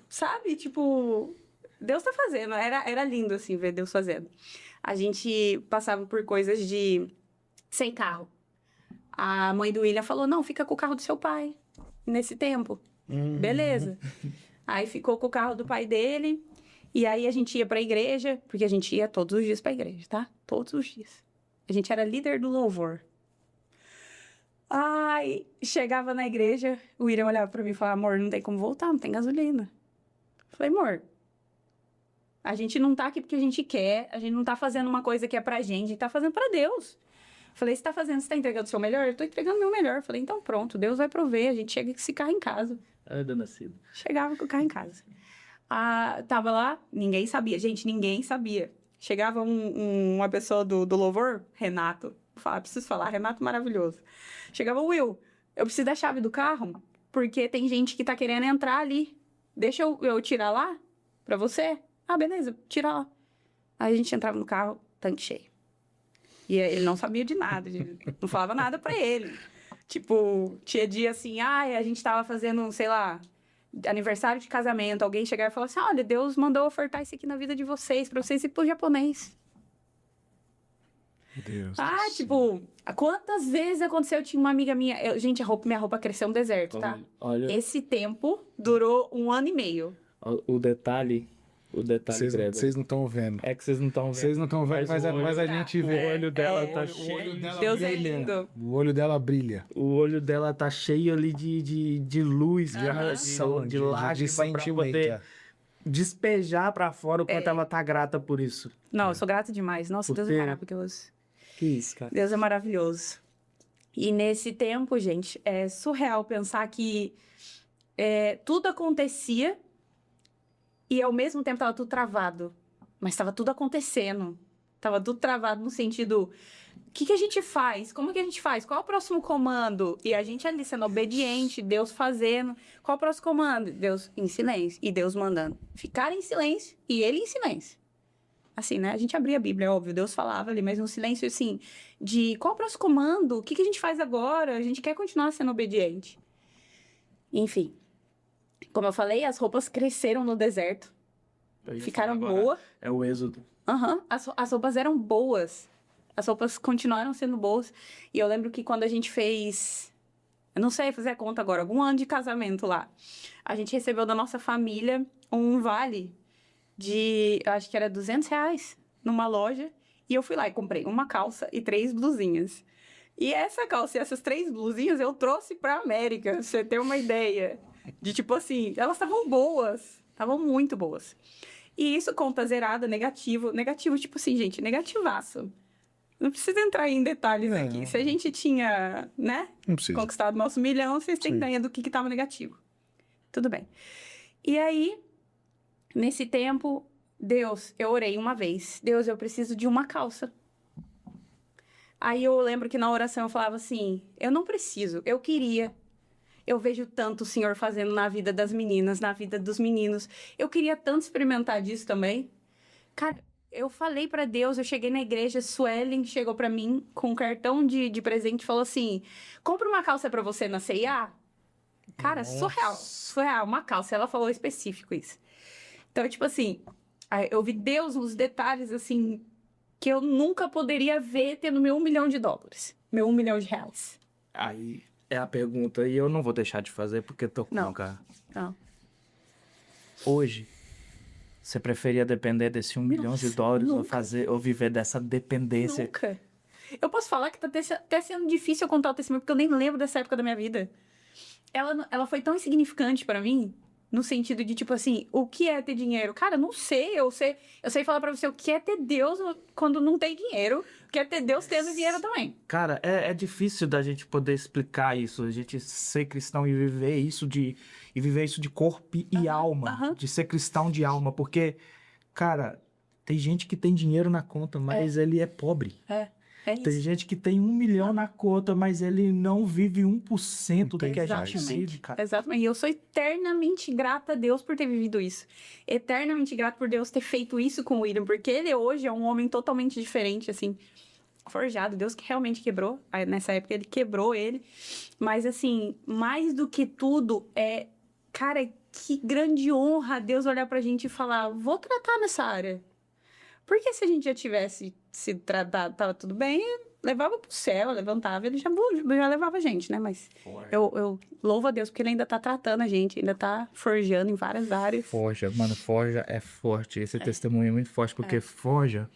sabe? Tipo, Deus tá fazendo. Era lindo, assim, ver Deus fazendo. A gente passava por coisas de... sem carro. A mãe do William falou, não, fica com o carro do seu pai, nesse tempo. Beleza. Aí ficou com o carro do pai dele, e aí a gente ia pra igreja, porque a gente ia todos os dias pra igreja, tá? Todos os dias. A gente era líder do louvor. Ai, chegava na igreja, o William olhava pra mim e falava, amor, não tem como voltar, não tem gasolina. Eu falei, amor, a gente não tá aqui porque a gente quer, a gente não tá fazendo uma coisa que é pra gente tá fazendo pra Deus. Falei, você tá entregando o seu melhor? Eu tô entregando o meu melhor. Falei, então pronto, Deus vai prover, a gente chega com esse carro em casa. Dona Cida. Chegava com o carro em casa. Tava lá, ninguém sabia. Gente, ninguém sabia. Chegava uma pessoa do louvor, Renato. Preciso falar, Renato maravilhoso. Chegava, Will, eu preciso da chave do carro, porque tem gente que tá querendo entrar ali. Deixa eu tirar lá pra você? Ah, beleza, tira lá. Aí a gente entrava no carro, tanque cheio. E ele não sabia de nada, não falava nada pra ele. Tipo, tinha dia assim, a gente tava fazendo, sei lá, aniversário de casamento. Alguém chegava e falava assim, olha, Deus mandou ofertar isso aqui na vida de vocês, pra vocês ir pro japonês. Deus. Tipo, quantas vezes aconteceu? Eu tinha uma amiga minha, gente, minha roupa cresceu um deserto, tá? Olha, Esse tempo durou 1 ano e meio. o detalhe grego. Vocês não estão vendo. É que vocês não estão vendo. Vocês não estão vendo, mas a gente vê. O olho dela tá cheio. Deus é lindo. O olho dela brilha. O olho dela tá cheio ali de luz, de Reação, de lágrimas pra poder despejar pra fora o quanto ela tá grata por isso. Não, eu sou grata demais. Nossa, Deus é maravilhoso. Que isso, cara. Deus é maravilhoso. E nesse tempo, gente, é surreal pensar que tudo acontecia e ao mesmo tempo tava tudo travado. Mas tava tudo acontecendo. Tava tudo travado no sentido... O que a gente faz? Como que a gente faz? Qual é o próximo comando? E a gente ali sendo obediente, Deus fazendo. Qual é o próximo comando? Deus em silêncio. E Deus mandando ficar em silêncio e ele em silêncio. Assim, né? A gente abria a Bíblia, é óbvio. Deus falava ali, mas um silêncio, assim, de qual é o próximo comando? O que a gente faz agora? A gente quer continuar sendo obediente. Enfim. Como eu falei, as roupas cresceram no deserto. Ficaram boas. É o êxodo. As roupas eram boas. As roupas continuaram sendo boas. E eu lembro que quando a gente fez... Eu não sei fazer a conta agora. Algum ano de casamento lá. A gente recebeu da nossa família um vale de... Eu acho que era R$200 numa loja. E eu fui lá e comprei uma calça e 3 blusinhas. E essa calça e essas 3 blusinhas eu trouxe pra América. Pra você ter uma ideia. De tipo assim, elas estavam boas. Estavam muito boas. E isso, conta zerada, negativo. Negativo, tipo assim, gente, negativaço. Não precisa entrar em detalhes aqui. Se a gente tinha, né, conquistado nosso 1 milhão, vocês têm ideia do que estava negativo. Tudo bem. E aí, nesse tempo, Deus, eu orei uma vez. Deus, eu preciso de uma calça. Aí eu lembro que na oração eu falava assim, eu não preciso, eu queria. Eu vejo tanto o Senhor fazendo na vida das meninas, na vida dos meninos. Eu queria tanto experimentar disso também. Cara, eu falei pra Deus, eu cheguei na igreja, Suelen chegou pra mim com um cartão de presente e falou assim, compra uma calça pra você na C&A. Cara, surreal, uma calça. Ela falou específico isso. Então, tipo assim, eu vi Deus nos detalhes, assim, que eu nunca poderia ver tendo meu $1 milhão. Meu $1 milhão. Aí é a pergunta, e eu não vou deixar de fazer porque tô com cara. Não. Hoje, você preferia depender desse $1 milhão ou viver dessa dependência? Nunca. Eu posso falar que tá até sendo difícil eu contar o testemunho, porque eu nem lembro dessa época da minha vida. Ela foi tão insignificante pra mim, No sentido de, tipo assim, o que é ter dinheiro? Cara, não sei. Eu sei falar pra você o que é ter Deus quando não tem dinheiro. O que é ter Deus tendo dinheiro também. Cara, é difícil da gente poder explicar isso, a gente ser cristão e viver isso de corpo e alma, de ser cristão de alma, porque, cara, tem gente que tem dinheiro na conta, mas ele é pobre. É isso. Tem gente que tem 1 milhão na conta, mas ele não vive 1% do que a gente vive, cara. Exatamente. E eu sou eternamente grata a Deus por ter vivido isso. Eternamente grata por Deus ter feito isso com o William, porque ele hoje é um homem totalmente diferente, assim, forjado. Deus que realmente quebrou. Aí, nessa época ele quebrou ele. Mas, assim, mais do que tudo, cara, que grande honra Deus olhar pra gente e falar, vou tratar nessa área. Porque se a gente já tivesse se tratado, tava tudo bem, levava pro céu, levantava, ele já levava a gente, né? Mas eu louvo a Deus porque ele ainda tá tratando a gente, ainda tá forjando em várias áreas. Forja, mano, forja é forte. Esse testemunho é muito forte, porque forja,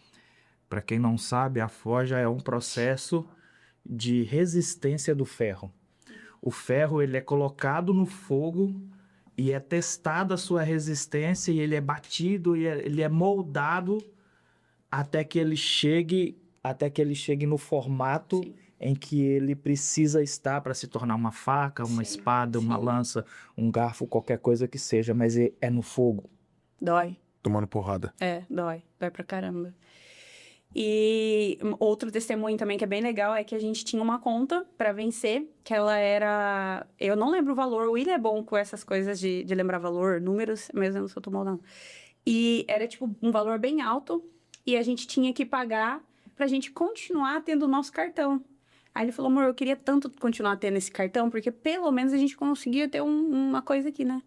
pra quem não sabe, a forja é um processo de resistência do ferro. O ferro, ele é colocado no fogo e é testada a sua resistência e ele é batido e ele é moldado até que ele chegue no formato em que ele precisa estar para se tornar uma faca, uma espada, uma lança, um garfo, qualquer coisa que seja, mas é no fogo. Dói. Tomando porrada. Dói pra caramba. E outro testemunho também que é bem legal é que a gente tinha uma conta pra vencer, que ela era... Eu não lembro o valor, o William é bom com essas coisas de lembrar valor, números, mas eu não sou tão mal, não. E era, tipo, um valor bem alto, e a gente tinha que pagar pra gente continuar tendo o nosso cartão. Aí ele falou, amor, eu queria tanto continuar tendo esse cartão, porque pelo menos a gente conseguia ter uma coisa aqui, né?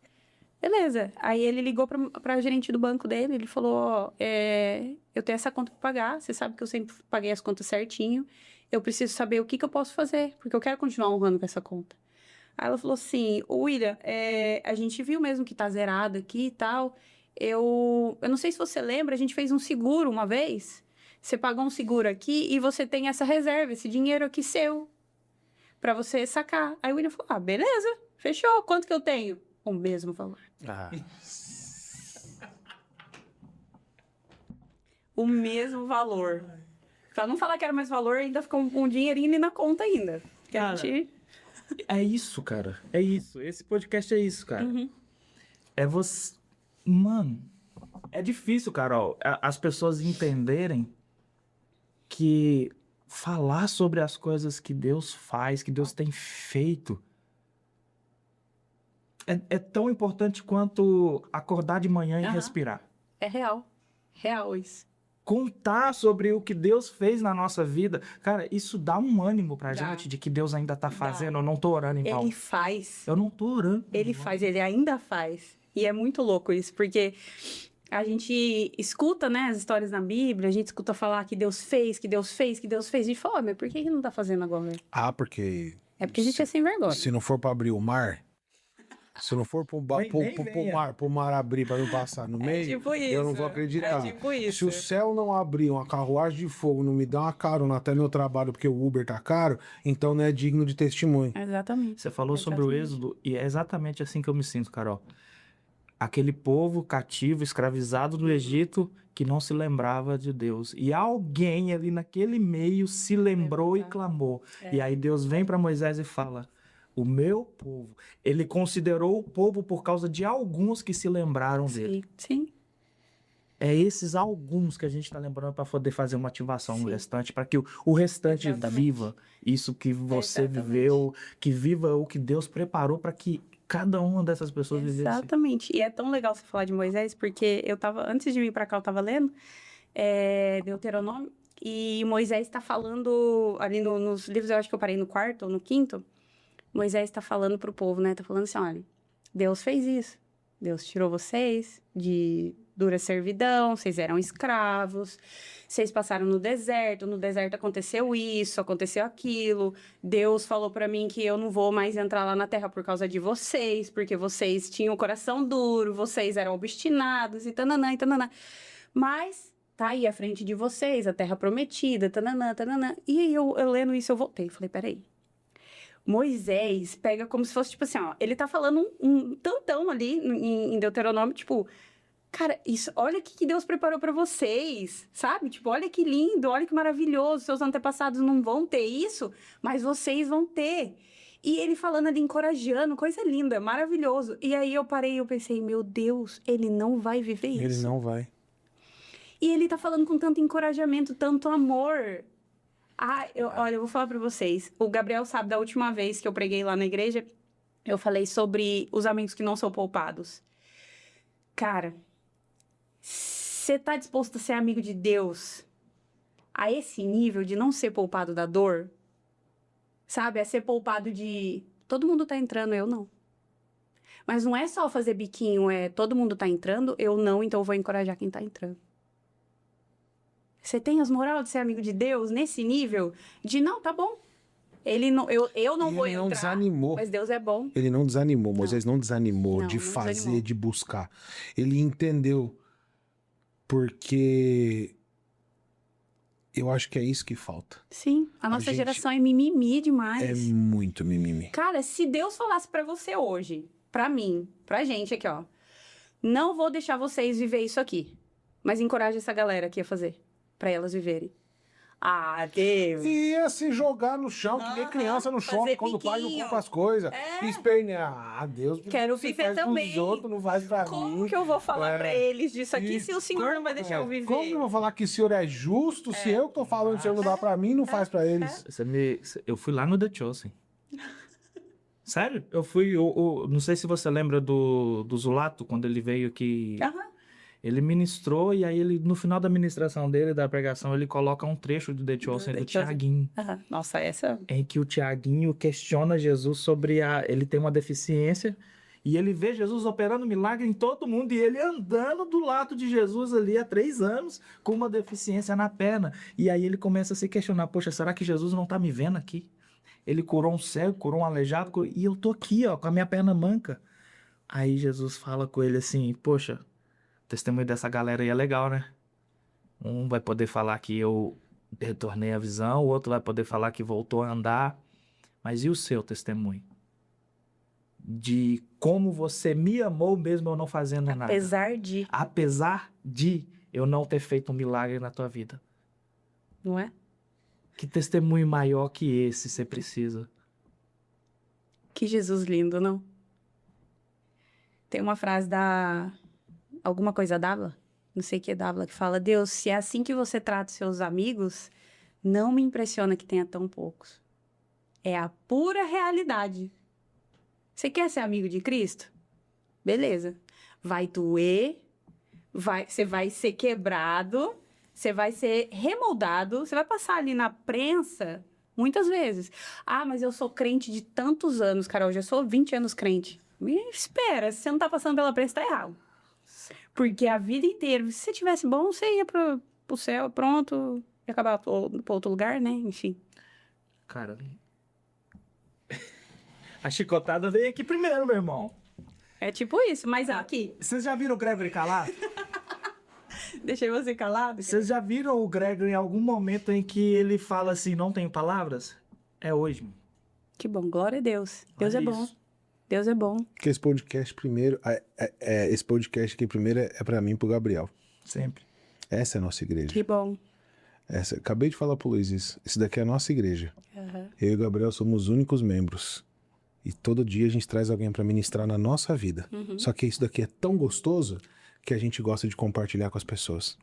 Beleza. Aí ele ligou pra gerente do banco dele, ele falou, ó, eu tenho essa conta pra pagar, você sabe que eu sempre paguei as contas certinho, eu preciso saber o que eu posso fazer, porque eu quero continuar honrando com essa conta. Aí ela falou assim, William, a gente viu mesmo que tá zerado aqui e tal, eu não sei se você lembra, a gente fez um seguro uma vez, você pagou um seguro aqui e você tem essa reserva, esse dinheiro aqui seu, pra você sacar. Aí o William falou, beleza, fechou, quanto que eu tenho? O mesmo valor. O mesmo valor. Pra não falar que era mais valor, ainda ficou um dinheirinho ali na conta ainda. Que a gente... É isso, cara. É isso. Esse podcast é isso, cara. É você... Mano, é difícil, Carol, as pessoas entenderem que falar sobre as coisas que Deus faz, que Deus tem feito, é tão importante quanto acordar de manhã e respirar. É real. Real isso. Contar sobre o que Deus fez na nossa vida, cara, isso dá um ânimo pra gente de que Deus ainda tá fazendo. Eu não tô orando em vão. Ele faz. Eu não tô orando. Ele faz, ele ainda faz. E é muito louco isso, porque a gente escuta, né, as histórias na Bíblia, a gente escuta falar que Deus fez, que Deus fez, que Deus fez. E fala, mas por que não tá fazendo agora? Porque... É porque a gente é sem vergonha. Se não for pra abrir o mar... Se não for pro mar abrir pra eu passar no meio, tipo isso, eu não vou acreditar. É tipo isso. Se o céu não abrir uma carruagem de fogo, não me dá uma carona até meu trabalho porque o Uber tá caro, então não é digno de testemunho. Exatamente. Você falou sobre o Êxodo e é exatamente assim que eu me sinto, Carol. Aquele povo cativo, escravizado no Egito, que não se lembrava de Deus. E alguém ali naquele meio se lembrou e clamou. E aí Deus vem para Moisés e fala... O meu povo, ele considerou o povo por causa de alguns que se lembraram dele. Sim. É esses alguns que a gente está lembrando para poder fazer uma ativação no restante, para que o restante viva isso que você viveu, que viva o que Deus preparou para que cada uma dessas pessoas vivesse. Exatamente. E é tão legal você falar de Moisés, porque eu tava, antes de vir para cá, eu tava lendo Deuteronômio, e Moisés está falando, ali nos livros, eu acho que eu parei no 4º ou no 5º, Moisés está falando pro povo, né? Tá falando assim, olha, Deus fez isso. Deus tirou vocês de dura servidão, vocês eram escravos, vocês passaram no deserto aconteceu isso, aconteceu aquilo. Deus falou para mim que eu não vou mais entrar lá na terra por causa de vocês, porque vocês tinham o coração duro, vocês eram obstinados e tananã, e tananã. Mas tá aí à frente de vocês, a terra prometida, tananã, tananã. E aí eu lendo isso, eu voltei, falei, peraí. Moisés pega como se fosse, tipo assim, ó, ele tá falando um tantão ali em Deuteronômio, tipo, cara, isso, olha o que Deus preparou pra vocês, sabe? Tipo, olha que lindo, olha que maravilhoso, seus antepassados não vão ter isso, mas vocês vão ter. E ele falando ali, encorajando, coisa linda, maravilhoso. E aí eu parei e eu pensei, meu Deus, ele não vai viver isso. Ele não vai. E ele tá falando com tanto encorajamento, tanto amor. Olha, eu vou falar pra vocês. O Gabriel sabe, da última vez que eu preguei lá na igreja, eu falei sobre os amigos que não são poupados. Cara, você tá disposto a ser amigo de Deus a esse nível de não ser poupado da dor? Sabe? É ser poupado de... Todo mundo tá entrando, eu não. Mas não é só fazer biquinho, é todo mundo tá entrando, eu não, então eu vou encorajar quem tá entrando. Você tem as moral de ser amigo de Deus nesse nível? De, não, tá bom. Ele não, eu não vou Ele não entrar, desanimou. mas Deus é bom. Ele não desanimou, Moisés não desanimou Não, de não fazer, desanimou. de buscar. Ele entendeu. Porque eu acho que é isso que falta. Sim, a nossa gente geração é mimimi É demais. muito mimimi. Cara, se Deus falasse pra você hoje, pra mim, pra gente aqui, ó, não vou deixar vocês viver isso aqui, mas encoraje essa galera aqui a fazer, pra elas viverem. Ah, Deus. Ia se jogar no chão, que nem Aham, criança no fazer shopping, quando o pai não piquinho. compra as coisas. É. Espernear. Ah, Deus. Quero você viver faz também. pros outros, não faz pra Como mim. que eu vou falar É. pra eles disso aqui E se o Senhor não vai deixar eu viver? Como que eu vou falar que o senhor é justo se eu que tô falando que o senhor não dá pra mim não faz pra eles? Eu fui lá no The Chosen. Sério? Eu fui. Não sei se você lembra do Zulato, quando ele veio aqui. Aham. Ele ministrou e aí ele, no final da ministração dele, da pregação, ele coloca um trecho do The Chosen, The do Chosen. Tiaguinho. Aham. Nossa, essa... Em que o Tiaguinho questiona Jesus sobre ele tem uma deficiência e ele vê Jesus operando milagre em todo mundo e ele andando do lado de Jesus ali há 3 anos com uma deficiência na perna. E aí ele começa a se questionar, poxa, será que Jesus não tá me vendo aqui? Ele curou um cego, curou um aleijado e eu tô aqui, ó, com a minha perna manca. Aí Jesus fala com ele assim, poxa, o testemunho dessa galera aí é legal, né? Um vai poder falar que eu retornei a visão, o outro vai poder falar que voltou a andar. Mas e o seu testemunho? De como você me amou mesmo eu não fazendo nada. Apesar de eu não ter feito um milagre na tua vida. Não é? Que testemunho maior que esse você precisa? Que Jesus lindo, não? Tem uma frase da... Alguma coisa Dávila? Não sei o que é Dávila, que fala: Deus, se é assim que você trata os seus amigos, não me impressiona que tenha tão poucos. É a pura realidade. Você quer ser amigo de Cristo? Beleza. Vai doer, você vai ser quebrado, você vai ser remoldado, você vai passar ali na prensa muitas vezes. Ah, mas eu sou crente de tantos anos, Carol, eu já sou 20 anos crente. Me espera, se você não tá passando pela prensa, tá errado. Porque a vida inteira, se você tivesse bom, você ia pro céu, pronto, ia acabar pra outro lugar, né? Enfim. Cara, a chicotada veio aqui primeiro, meu irmão. É tipo isso, mas aqui, Vocês já viram o Gregory calado? deixei você calado. Vocês já viram o Gregory em algum momento em que ele fala assim, não tenho palavras? É hoje. Que bom, glória a Deus. Deus Olha é bom. isso. Deus é bom. Que esse podcast primeiro, esse podcast aqui primeiro é pra mim e pro Gabriel. Sempre. Essa é a nossa igreja. Que bom. Acabei de falar pro Luiz isso. Esse daqui é a nossa igreja. Aham. Eu e o Gabriel somos os únicos membros. E todo dia a gente traz alguém pra ministrar na nossa vida. Só que isso daqui é tão gostoso que a gente gosta de compartilhar com as pessoas.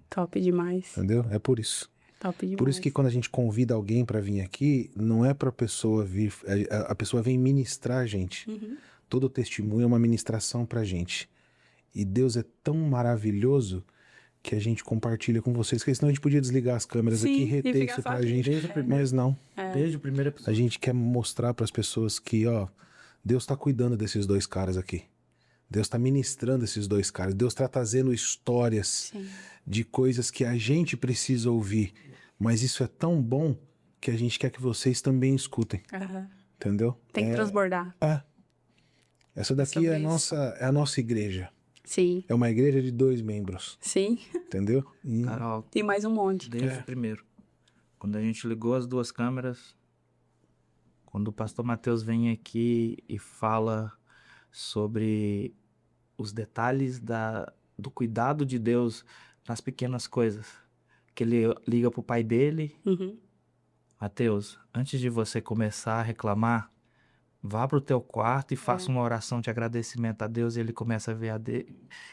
Top demais. Entendeu? É por isso. Top demais. Por isso que quando a gente convida alguém pra vir aqui, não é pra pessoa vir... A pessoa vem ministrar a gente. Todo testemunho é uma ministração pra gente. E Deus é tão maravilhoso que a gente compartilha com vocês, porque senão a gente podia desligar as câmeras Sim, aqui e e reter ficar isso só pra aqui. gente. Mas não. Desde o primeiro A episódio. gente quer mostrar pras pessoas que, ó, Deus tá cuidando desses 2 caras aqui. Deus tá ministrando esses 2 caras. Deus tá trazendo histórias Sim. de coisas que a gente precisa ouvir. Mas isso é tão bom que a gente quer que vocês também escutem. Aham. Entendeu? Tem que transbordar. Essa daqui sobre é a nossa igreja. Sim. É uma igreja de 2 membros. Sim. Entendeu? E Carol, Tem mais um monte. desde o primeiro. Quando a gente ligou as 2 câmeras, Quando o pastor Mateus vem aqui e fala sobre os detalhes do cuidado de Deus nas pequenas coisas, que ele liga pro pai dele, Uhum. Mateus, antes de você começar a reclamar, vá pro teu quarto e faça uma oração de agradecimento a Deus, e ele começa a ver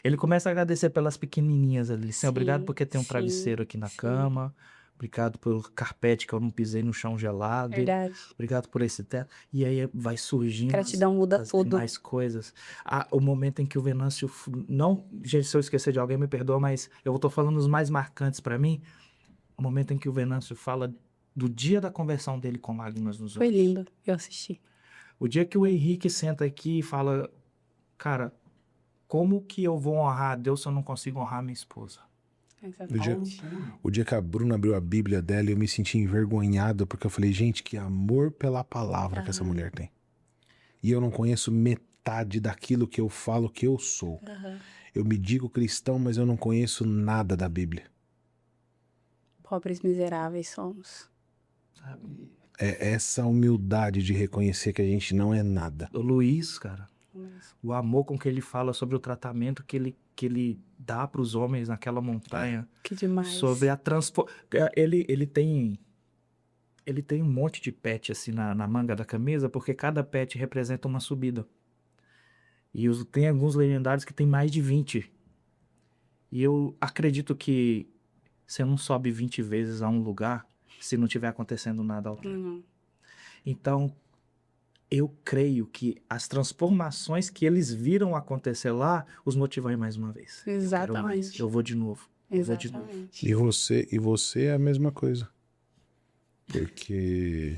ele começa a agradecer pelas pequenininhas ali. Senhor, obrigado Sim, porque tem um sim, travesseiro aqui na sim. cama. Obrigado pelo carpete que eu não pisei no chão gelado. Verdade. Obrigado por esse teto. E aí vai surgindo Gratidão muda as tudo. demais coisas. O momento em que o Venâncio... Não, gente, se eu esquecer de alguém, me perdoa, mas eu tô falando os mais marcantes pra mim. O momento em que o Venâncio fala do dia da conversão dele com lágrimas nos Foi olhos. lindo, eu assisti. O dia que o Henrique senta aqui e fala, cara, como que eu vou honrar a Deus se eu não consigo honrar minha esposa? O dia que a Bruna abriu a Bíblia dela, eu me senti envergonhado, porque eu falei, gente, que amor pela palavra que essa mulher tem. E eu não conheço metade daquilo que eu falo que eu sou. Eu me digo cristão, mas eu não conheço nada da Bíblia. Pobres miseráveis somos. Sabe? É essa humildade de reconhecer que a gente não é nada. O Luiz, cara, o amor com que ele fala sobre o tratamento que ele dá para os homens naquela montanha. Que demais. Sobre a ele tem um monte de pet assim na manga da camisa, porque cada pet representa uma subida. E tem alguns legendários que tem mais de 20. E eu acredito que você não sobe 20 vezes a um lugar se não tiver acontecendo nada ao tempo. Então, eu creio que as transformações que eles viram acontecer lá os motivam a ir mais uma vez. Exatamente. Eu vou de novo. Exatamente. E você é a mesma coisa. Porque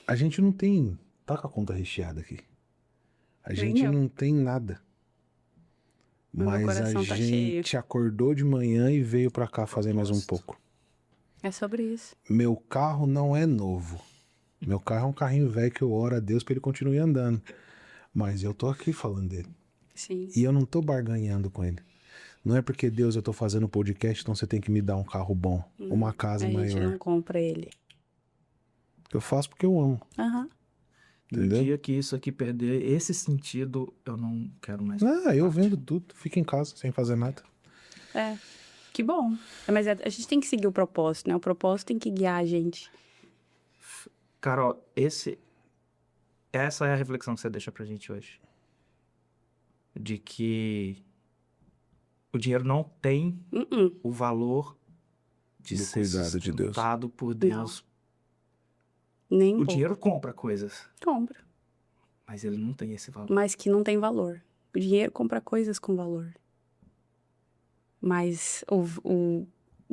a gente não tem... Tá com a conta recheada aqui. A gente não tem nada. Mas a gente acordou de manhã e veio pra cá fazer mais um pouco. É sobre isso. Meu carro não é novo. Meu carro é um carrinho velho que eu oro a Deus pra ele continuar andando. Mas eu tô aqui falando dele. Sim. E eu não tô barganhando com ele. Não é porque Deus eu tô fazendo podcast, então você tem que me dar um carro bom, uma casa maior. A gente não compra ele. Eu faço porque eu amo. No dia que isso aqui perder esse sentido, eu não quero mais. Eu vendo tudo, fico em casa sem fazer nada. Que bom. Mas a gente tem que seguir o propósito, né? O propósito tem que guiar a gente. Carol, essa é a reflexão que você deixa pra gente hoje. De que o dinheiro não tem o valor de ser cuidado de Deus. sustentado por Deus. Nem O dinheiro compra coisas, compra. mas ele não tem esse valor. Mas que não tem valor. O dinheiro compra coisas com valor. Mas o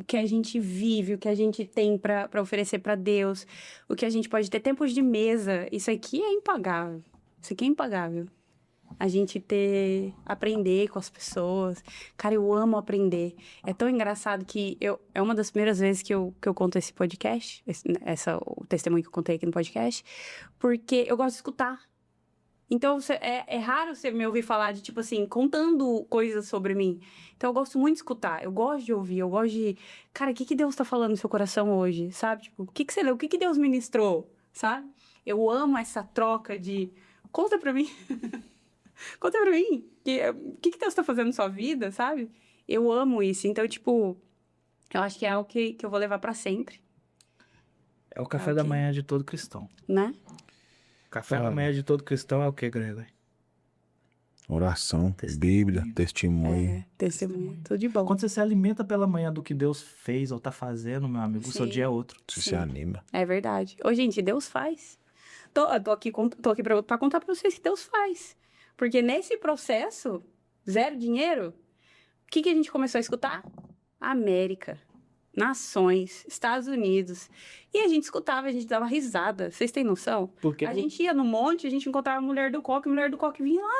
que a gente vive, o que a gente tem pra oferecer pra Deus, o que a gente pode ter tempos de mesa, isso aqui é impagável. Isso aqui é impagável. A gente aprender com as pessoas. Cara, eu amo aprender. É tão engraçado que é uma das primeiras vezes que eu conto esse podcast, o testemunho que eu contei aqui no podcast, porque eu gosto de escutar. Então, é raro você me ouvir falar de, tipo assim, contando coisas sobre mim. Então, eu gosto muito de escutar. Eu gosto de ouvir. Eu gosto de... Cara, o que Deus tá falando no seu coração hoje? Sabe? Tipo, o que você leu? O que Deus ministrou? Sabe? Eu amo essa troca de... Conta pra mim. Conta pra mim. O que Deus tá fazendo na sua vida, sabe? Eu amo isso. Então, tipo... Eu acho que é algo que eu vou levar pra sempre. É o café da manhã de todo cristão. Né? Café da manhã de todo cristão é o que, Gregory? Oração, Bíblia, testemunho. Testemunho. Tudo de bom. Quando você se alimenta pela manhã do que Deus fez ou tá fazendo, meu amigo, o seu dia é outro. Você se anima. É verdade. Ô, gente, Deus faz. Tô aqui pra contar pra vocês que Deus faz. Porque nesse processo, zero dinheiro, o que a gente começou a escutar? América, nações, Estados Unidos. E a gente escutava, a gente dava risada. Vocês têm noção? Porque a gente ia no monte, a gente encontrava a mulher do coque vinha lá,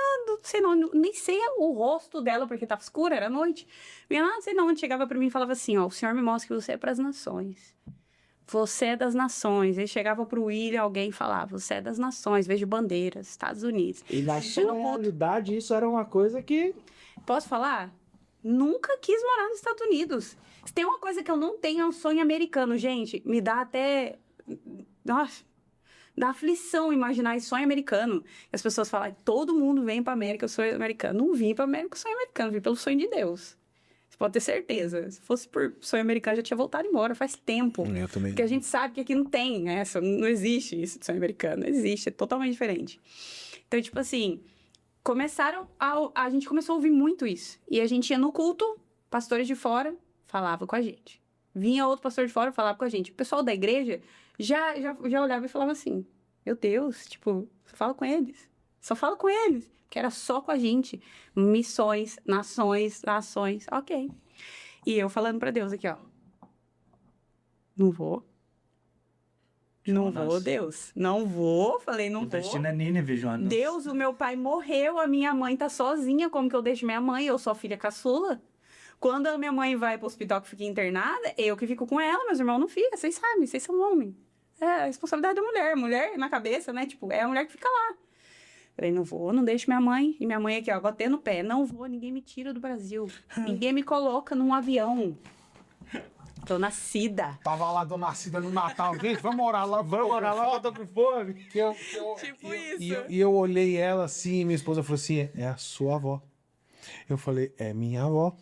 nem sei o rosto dela, porque tava escuro, era noite. Vinha lá, não sei não, chegava pra mim e falava assim, ó, o Senhor me mostra que você é pras nações. Você é das nações. Aí chegava pro William, alguém falava, você é das nações, vejo bandeiras, Estados Unidos. E na sua realidade, isso era uma coisa que... Posso falar? Nunca quis morar nos Estados Unidos. Se tem uma coisa que eu não tenho, é um sonho americano, gente. Me dá até... Nossa, Dá aflição imaginar esse sonho americano. E as pessoas falam, todo mundo vem pra América, eu sou americano. Não vim pra América, eu sou americano, vim pelo sonho de Deus. Você pode ter certeza. Se fosse por sonho americano, já tinha voltado embora faz tempo. Eu também. Porque a gente sabe que aqui não tem, né? Não existe isso de sonho americano. Não existe, é totalmente diferente. Então, tipo assim, a gente começou a ouvir muito isso. E a gente ia no culto, pastores de fora falavam com a gente. Vinha outro pastor de fora, falava com a gente. O pessoal da igreja já olhava e falava assim, meu Deus, tipo, só fala com eles. Só fala com eles. Que era só com a gente. Missões, nações, ok. E eu falando pra Deus aqui, ó. Não vou. Não vou, Deus. Não vou. Falei, não vou. O destino é Nínive, Jonas. Deus, o meu pai morreu, a minha mãe tá sozinha. Como que eu deixo minha mãe? Eu sou filha caçula. Quando a minha mãe vai pro hospital que fica internada, eu que fico com ela, meus irmãos não ficam. Vocês sabem, vocês são homens. É a responsabilidade da mulher. Mulher na cabeça, né? Tipo, é a mulher que fica lá. Falei, não vou, não deixo minha mãe. E minha mãe aqui, ó, batendo no pé. Não vou, ninguém me tira do Brasil. Ninguém me coloca num avião. Tô nascida. Tava lá, Dona Cida, no Natal. Gente, vamos orar lá, eu tô com fome. Tipo isso. E eu olhei ela assim, e minha esposa falou assim, é a sua avó. Eu falei, é minha avó.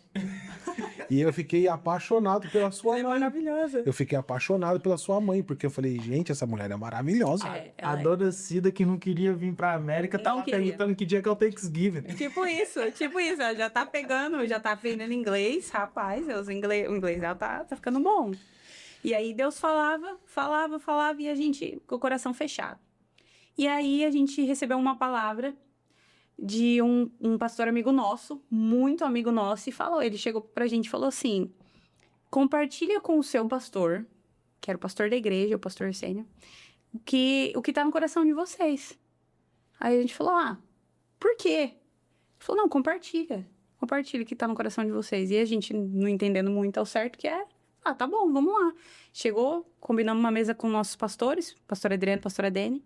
E eu fiquei apaixonado pela sua mãe. Maravilhosa. Eu fiquei apaixonado pela sua mãe, porque eu falei, gente, essa mulher é maravilhosa. A dona Cida, que não queria vir pra América, tá lá perguntando que dia que é o Thanksgiving. Tipo isso. Ela já tá pegando, já tá aprendendo inglês, rapaz. O inglês dela tá ficando bom. E aí Deus falava, e a gente com o coração fechado. E aí a gente recebeu uma palavra de um pastor amigo nosso, muito amigo nosso, e ele chegou pra gente e falou assim, compartilha com o seu pastor, que era o pastor da igreja, o pastor sênior, o que tá no coração de vocês. Aí a gente falou, por quê? Ele falou, não, compartilha o que tá no coração de vocês. E a gente, não entendendo muito ao certo que é, tá bom, vamos lá. Chegou, combinamos uma mesa com nossos pastores, pastor Adriano, pastora Dene.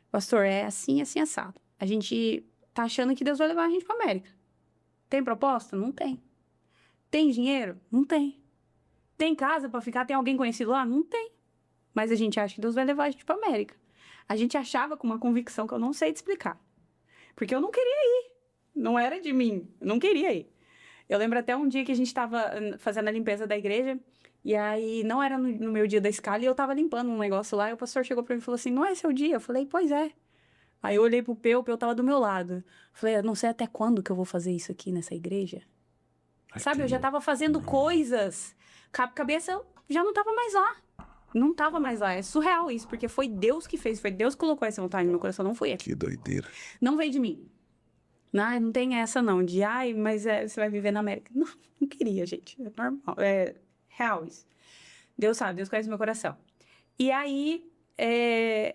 Pastor, é assim, assim, assado. A gente tá achando que Deus vai levar a gente pra América. Tem proposta? Não tem. Tem dinheiro? Não tem. Tem casa pra ficar? Tem alguém conhecido lá? Não tem. Mas a gente acha que Deus vai levar a gente pra América. A gente achava com uma convicção que eu não sei te explicar. Porque eu não queria ir. Não era de mim. Eu não queria ir. Eu lembro até um dia que a gente tava fazendo a limpeza da igreja. E aí, não era no meu dia da escala. E eu tava limpando um negócio lá. E o pastor chegou pra mim e falou assim, não é seu dia? Eu falei, pois é. Aí eu olhei pro Peu, o Peu tava do meu lado. Falei, eu não sei até quando que eu vou fazer isso aqui nessa igreja. Sabe, eu já tava fazendo coisas. Cabeça já não tava mais lá. Não tava mais lá. É surreal isso, porque foi Deus que fez. Foi Deus que colocou essa vontade no meu coração, não foi eu. Que doideira. Não veio de mim. Não tem essa não, de, mas você vai viver na América. Não queria, gente. É normal. É real isso. Deus sabe, Deus conhece meu coração. E aí,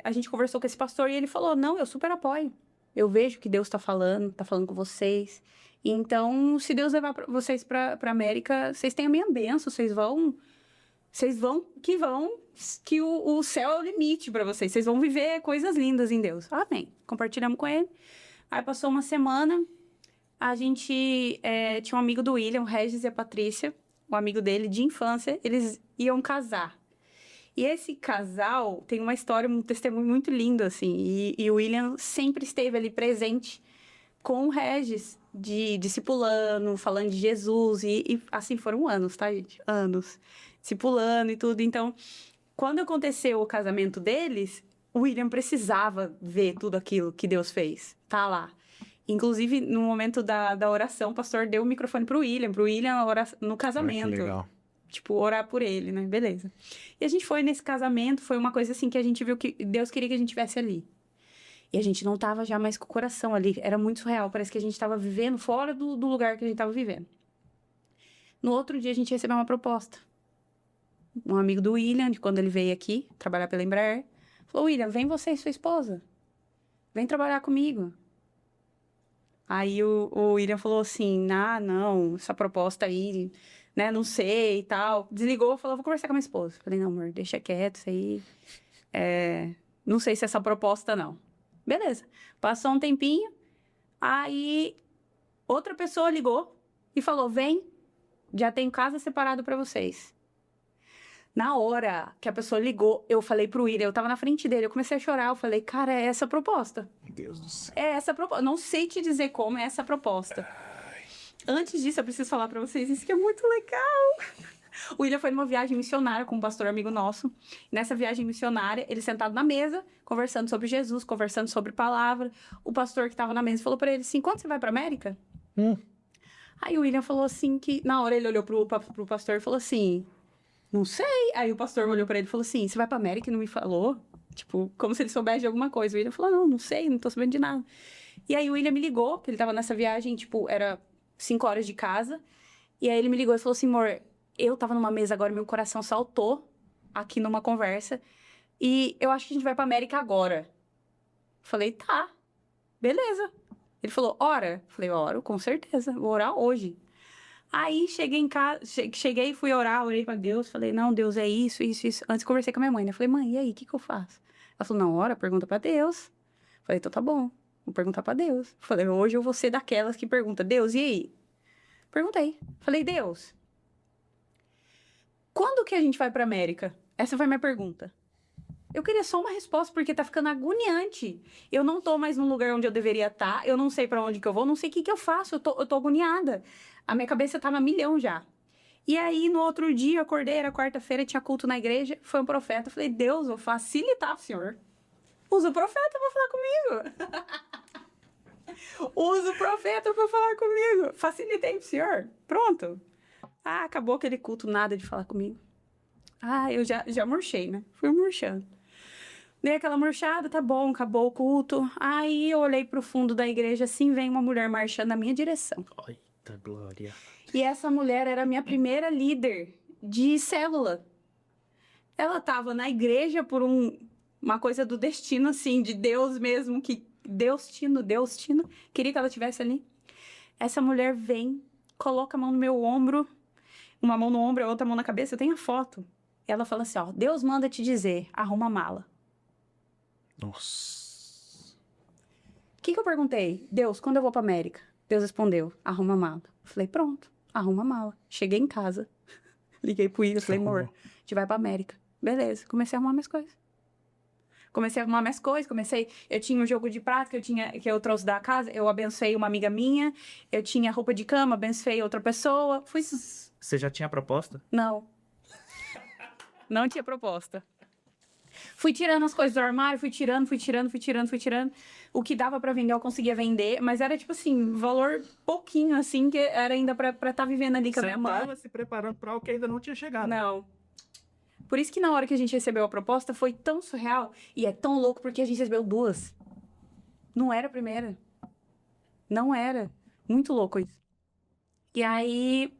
a gente conversou com esse pastor e ele falou, não, eu super apoio. Eu vejo que Deus tá falando com vocês. Então, se Deus levar vocês pra América, vocês têm a minha bênção, vocês vão, que o céu é o limite pra vocês. Vocês vão viver coisas lindas em Deus. Amém. Compartilhamos com ele. Aí passou uma semana, a gente tinha um amigo do William, o Regis e a Patrícia, um amigo dele de infância, eles iam casar. E esse casal tem uma história, um testemunho muito lindo, assim. E o William sempre esteve ali presente com o Regis, discipulando, falando de Jesus. E assim, foram anos, tá, gente? Anos. Discipulando e tudo. Então, quando aconteceu o casamento deles, o William precisava ver tudo aquilo que Deus fez. Tá lá. Inclusive, no momento da oração, o pastor deu o microfone pro William orar no casamento. Que legal. Tipo, orar por ele, né? Beleza. E a gente foi nesse casamento, foi uma coisa assim que a gente viu que Deus queria que a gente estivesse ali. E a gente não tava já mais com o coração ali. Era muito surreal. Parece que a gente tava vivendo fora do lugar que a gente tava vivendo. No outro dia, a gente recebeu uma proposta. Um amigo do William, de quando ele veio aqui trabalhar pela Embraer, falou, William, vem você e sua esposa. Vem trabalhar comigo. Aí o William falou assim, não, essa proposta aí, né, não sei e tal. Desligou, falou, vou conversar com a minha esposa. Falei, não, amor, deixa quieto isso aí. Não sei se essa proposta, não. Beleza. Passou um tempinho, aí outra pessoa ligou e falou, vem, já tenho casa separada para vocês. Na hora que a pessoa ligou, eu falei pro William, eu tava na frente dele, eu comecei a chorar, eu falei, cara, é essa a proposta. Meu Deus do céu. É essa a proposta. Não sei te dizer como é essa a proposta. Antes disso, eu preciso falar pra vocês isso que é muito legal. O William foi numa viagem missionária com um pastor amigo nosso. Nessa viagem missionária, ele sentado na mesa, conversando sobre Jesus, conversando sobre palavra. O pastor que tava na mesa falou pra ele assim, quando você vai pra América? Aí o William falou assim que... Na hora ele olhou pro pastor e falou assim... Não sei. Aí o pastor olhou pra ele e falou assim, você vai pra América e não me falou? Tipo, como se ele soubesse de alguma coisa. O William falou, não sei, não tô sabendo de nada. E aí o William me ligou, que ele tava nessa viagem, tipo, era 5 horas de casa. E aí ele me ligou e falou assim, amor, eu tava numa mesa agora, meu coração saltou aqui numa conversa. E eu acho que a gente vai pra América agora. Falei, tá, beleza. Ele falou, ora? Falei, oro, com certeza, vou orar hoje. Aí cheguei em casa, cheguei e fui orar, orei pra Deus, falei, não, Deus, é isso, isso, isso. Antes conversei com a minha mãe, né? Falei, mãe, e aí, o que eu faço? Ela falou, não, ora, pergunta pra Deus. Falei, então tá bom, vou perguntar pra Deus. Falei, hoje eu vou ser daquelas que pergunta, Deus, e aí? Perguntei. Falei, Deus, quando que a gente vai pra América? Essa foi a minha pergunta. Eu queria só uma resposta, porque tá ficando agoniante. Eu não tô mais no lugar onde eu deveria estar, eu não sei pra onde que eu vou, não sei o que eu faço, eu tô agoniada. A minha cabeça tá a milhão já. E aí, no outro dia, eu acordei, era quarta-feira, tinha culto na igreja, foi um profeta. Eu falei, Deus, vou facilitar pro senhor. Usa o profeta pra falar comigo. Usa o profeta pra falar comigo. Facilitei pro senhor. Pronto. Ah, acabou aquele culto, nada de falar comigo. Ah, eu já murchei, né? Fui murchando. Dei aquela murchada, tá bom, acabou o culto. Aí eu olhei pro fundo da igreja, assim, vem uma mulher marchando na minha direção. Eita, glória. E essa mulher era a minha primeira líder de célula. Ela tava na igreja por uma coisa do destino, assim, de Deus mesmo, que Deustino, queria que ela estivesse ali. Essa mulher vem, coloca a mão no meu ombro, uma mão no ombro, a outra mão na cabeça, eu tenho a foto. Ela fala assim, ó, Deus manda te dizer, arruma a mala. Nossa. O que eu perguntei? Deus, quando eu vou pra América? Deus respondeu, arruma a mala. Falei, pronto, arruma a mala. Cheguei em casa, liguei pro William, falei, amor, a gente vai pra América. Beleza, comecei a arrumar minhas coisas. Eu tinha um jogo de prato que eu trouxe da casa, eu abençoei uma amiga minha, eu tinha roupa de cama, abençoei outra pessoa. Você já tinha a proposta? Não. Não tinha proposta. Fui tirando as coisas do armário, fui tirando. O que dava pra vender, eu conseguia vender, mas era tipo assim, valor pouquinho, assim, que era ainda pra estar vivendo ali com a minha mãe. Você tava se preparando pra algo que ainda não tinha chegado. Não. Por isso que na hora que a gente recebeu a proposta, foi tão surreal. E é tão louco porque a gente recebeu 2. Não era a primeira. Não era. Muito louco isso. E aí,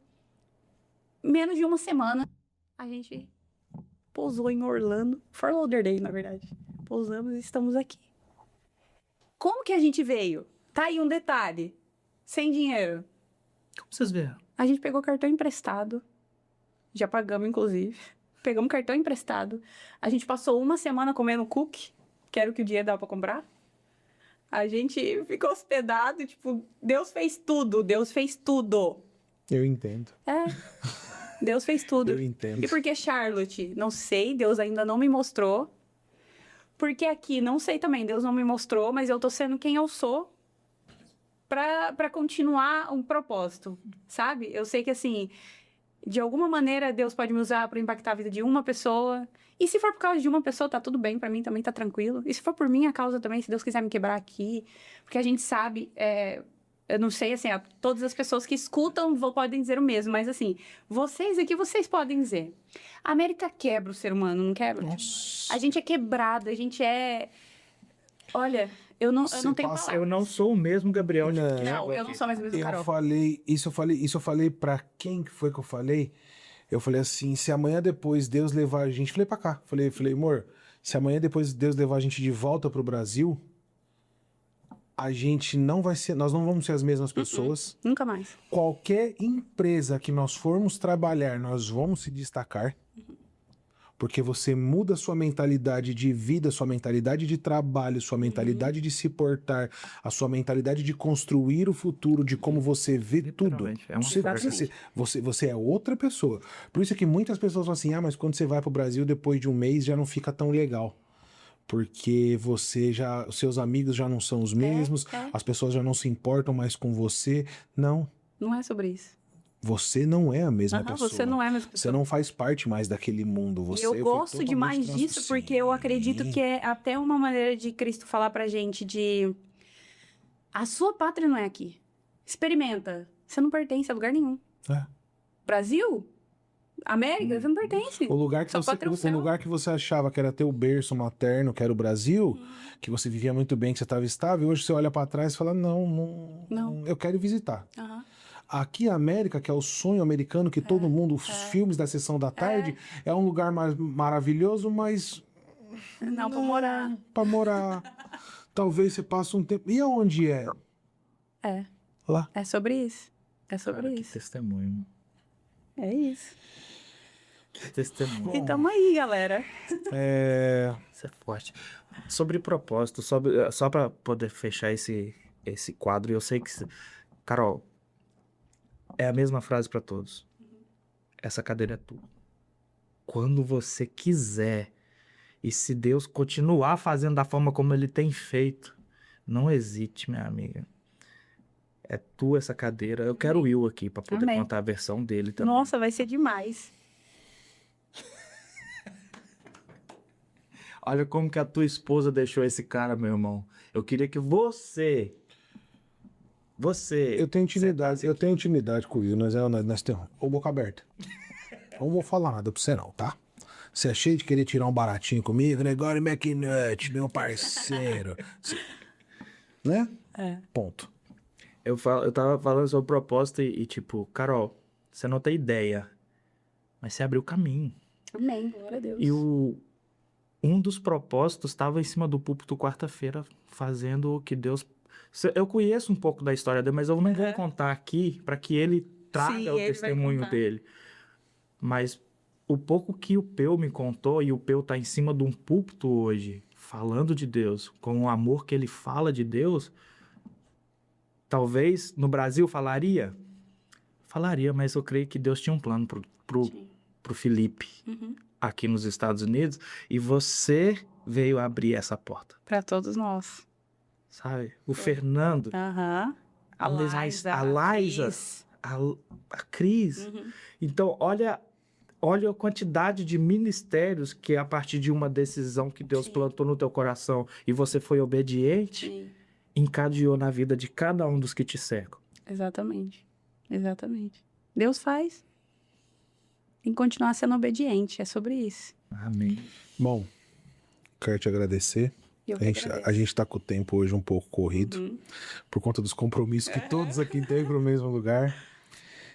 menos de uma semana, a gente pousou em Orlando. Fort Lauderdale, na verdade. Pousamos e estamos aqui. Como que a gente veio? Tá aí um detalhe. Sem dinheiro. Como vocês viram? A gente pegou cartão emprestado. Já pagamos, inclusive. Pegamos cartão emprestado. A gente passou uma semana comendo cookie, que era o que o dinheiro dava pra comprar. A gente ficou hospedado, tipo, Deus fez tudo. Eu entendo. É. Deus fez tudo. Eu entendo. E por que Charlotte? Não sei, Deus ainda não me mostrou. Porque aqui, não sei também, Deus não me mostrou, mas eu tô sendo quem eu sou pra continuar um propósito, sabe? Eu sei que, assim, de alguma maneira, Deus pode me usar pra impactar a vida de uma pessoa. E se for por causa de uma pessoa, tá tudo bem, pra mim também tá tranquilo. E se for por minha causa também, se Deus quiser me quebrar aqui. Porque a gente sabe, eu não sei, assim, todas as pessoas que escutam podem dizer o mesmo, mas assim, vocês aqui, vocês podem dizer. A América quebra o ser humano, não quebra? Nossa. A gente é quebrado, a gente é... Olha, eu não tenho palavras. Eu não sou o mesmo Gabriel de Não. Não, eu não sou mais o mesmo Carol. Isso eu falei pra quem que foi que eu falei? Eu falei assim, se amanhã depois Deus levar a gente... Falei pra cá, falei, amor, se amanhã depois Deus levar a gente de volta pro Brasil, a gente não vai ser... Nós não vamos ser as mesmas pessoas. Nunca mais. Qualquer empresa que nós formos trabalhar, nós vamos se destacar. Porque você muda sua mentalidade de vida, sua mentalidade de trabalho, sua mentalidade de se portar, a sua mentalidade de construir o futuro, de como você vê tudo. Literalmente, é uma Você, força. você é outra pessoa. Por isso que muitas pessoas falam assim, mas quando você vai pro Brasil, depois de um mês, já não fica tão legal. Porque os seus amigos já não são os mesmos, é. as pessoas já não se importam mais com você. Não, Não é sobre isso. você não é a mesma Aham, pessoa. você não é a mesma Você pessoa. não faz parte mais daquele mundo. E Você eu foi gosto totalmente demais disso porque eu acredito Sim. que é até uma maneira de Cristo falar pra gente de a sua pátria não é aqui. Experimenta. Você não pertence a lugar nenhum. É. Brasil? América? Você não pertence. O lugar que Sua você, pátria é o o céu. lugar que você achava que era teu berço materno, que era o Brasil, que você vivia muito bem, que você estava estável, hoje você olha para trás e fala: não, eu quero ir visitar. Aham. Aqui a América, que é o sonho americano, que todo mundo, os filmes da sessão da tarde, é um lugar maravilhoso, mas Não, pra morar. para morar. Talvez você passe um tempo. E aonde é? É. Lá. É sobre isso. É sobre Cara, que isso. testemunho. É isso. Que testemunho. E tamo aí, galera. Isso é forte. Sobre propósito, só pra poder fechar esse quadro, eu sei que... Carol, é a mesma frase pra todos. Essa cadeira é tua. Quando você quiser, e se Deus continuar fazendo da forma como Ele tem feito, não hesite, minha amiga. É tua essa cadeira. Eu quero o Will aqui pra poder Amém. contar a versão dele também. Nossa, vai ser demais. Olha como que a tua esposa deixou esse cara, meu irmão. Eu queria que você... Eu tenho intimidade com o Will, nós temos. Ô, boca aberta. Eu não vou falar nada pra você, não, tá? Você é cheio de querer tirar um baratinho comigo, Gregório McNutt, meu parceiro. Né? É. Ponto. Eu tava falando sobre propósito tipo, Carol, você não tem ideia, mas você abriu o caminho. Amém. Glória a Deus. E um dos propósitos estava em cima do púlpito quarta-feira, fazendo o que Deus... Eu conheço um pouco da história dele, mas eu não vou contar aqui para que ele traga Sim, o ele vai testemunho contar. dele. Mas o pouco que o Peu me contou, e o Peu tá em cima de um púlpito hoje, falando de Deus, com o amor que ele fala de Deus, talvez no Brasil falaria, mas eu creio que Deus tinha um plano pro Felipe Uhum. aqui nos Estados Unidos, e você veio abrir essa porta, Pra todos nós. sabe? O Fernando, Aham. a Liza, Cris. a Cris. Uhum. Então, olha a quantidade de ministérios que a partir de uma decisão que Deus Sim. plantou no teu coração e você foi obediente, Sim. encadeou na vida de cada um dos que te cercam. Exatamente. Exatamente. Deus faz. Tem que continuar sendo obediente. É sobre isso. Amém. Bom, quero te agradecer. Eu A que gente, agradeço. a gente tá com o tempo hoje um pouco corrido, Uhum. por conta dos compromissos que todos aqui têm pro mesmo lugar.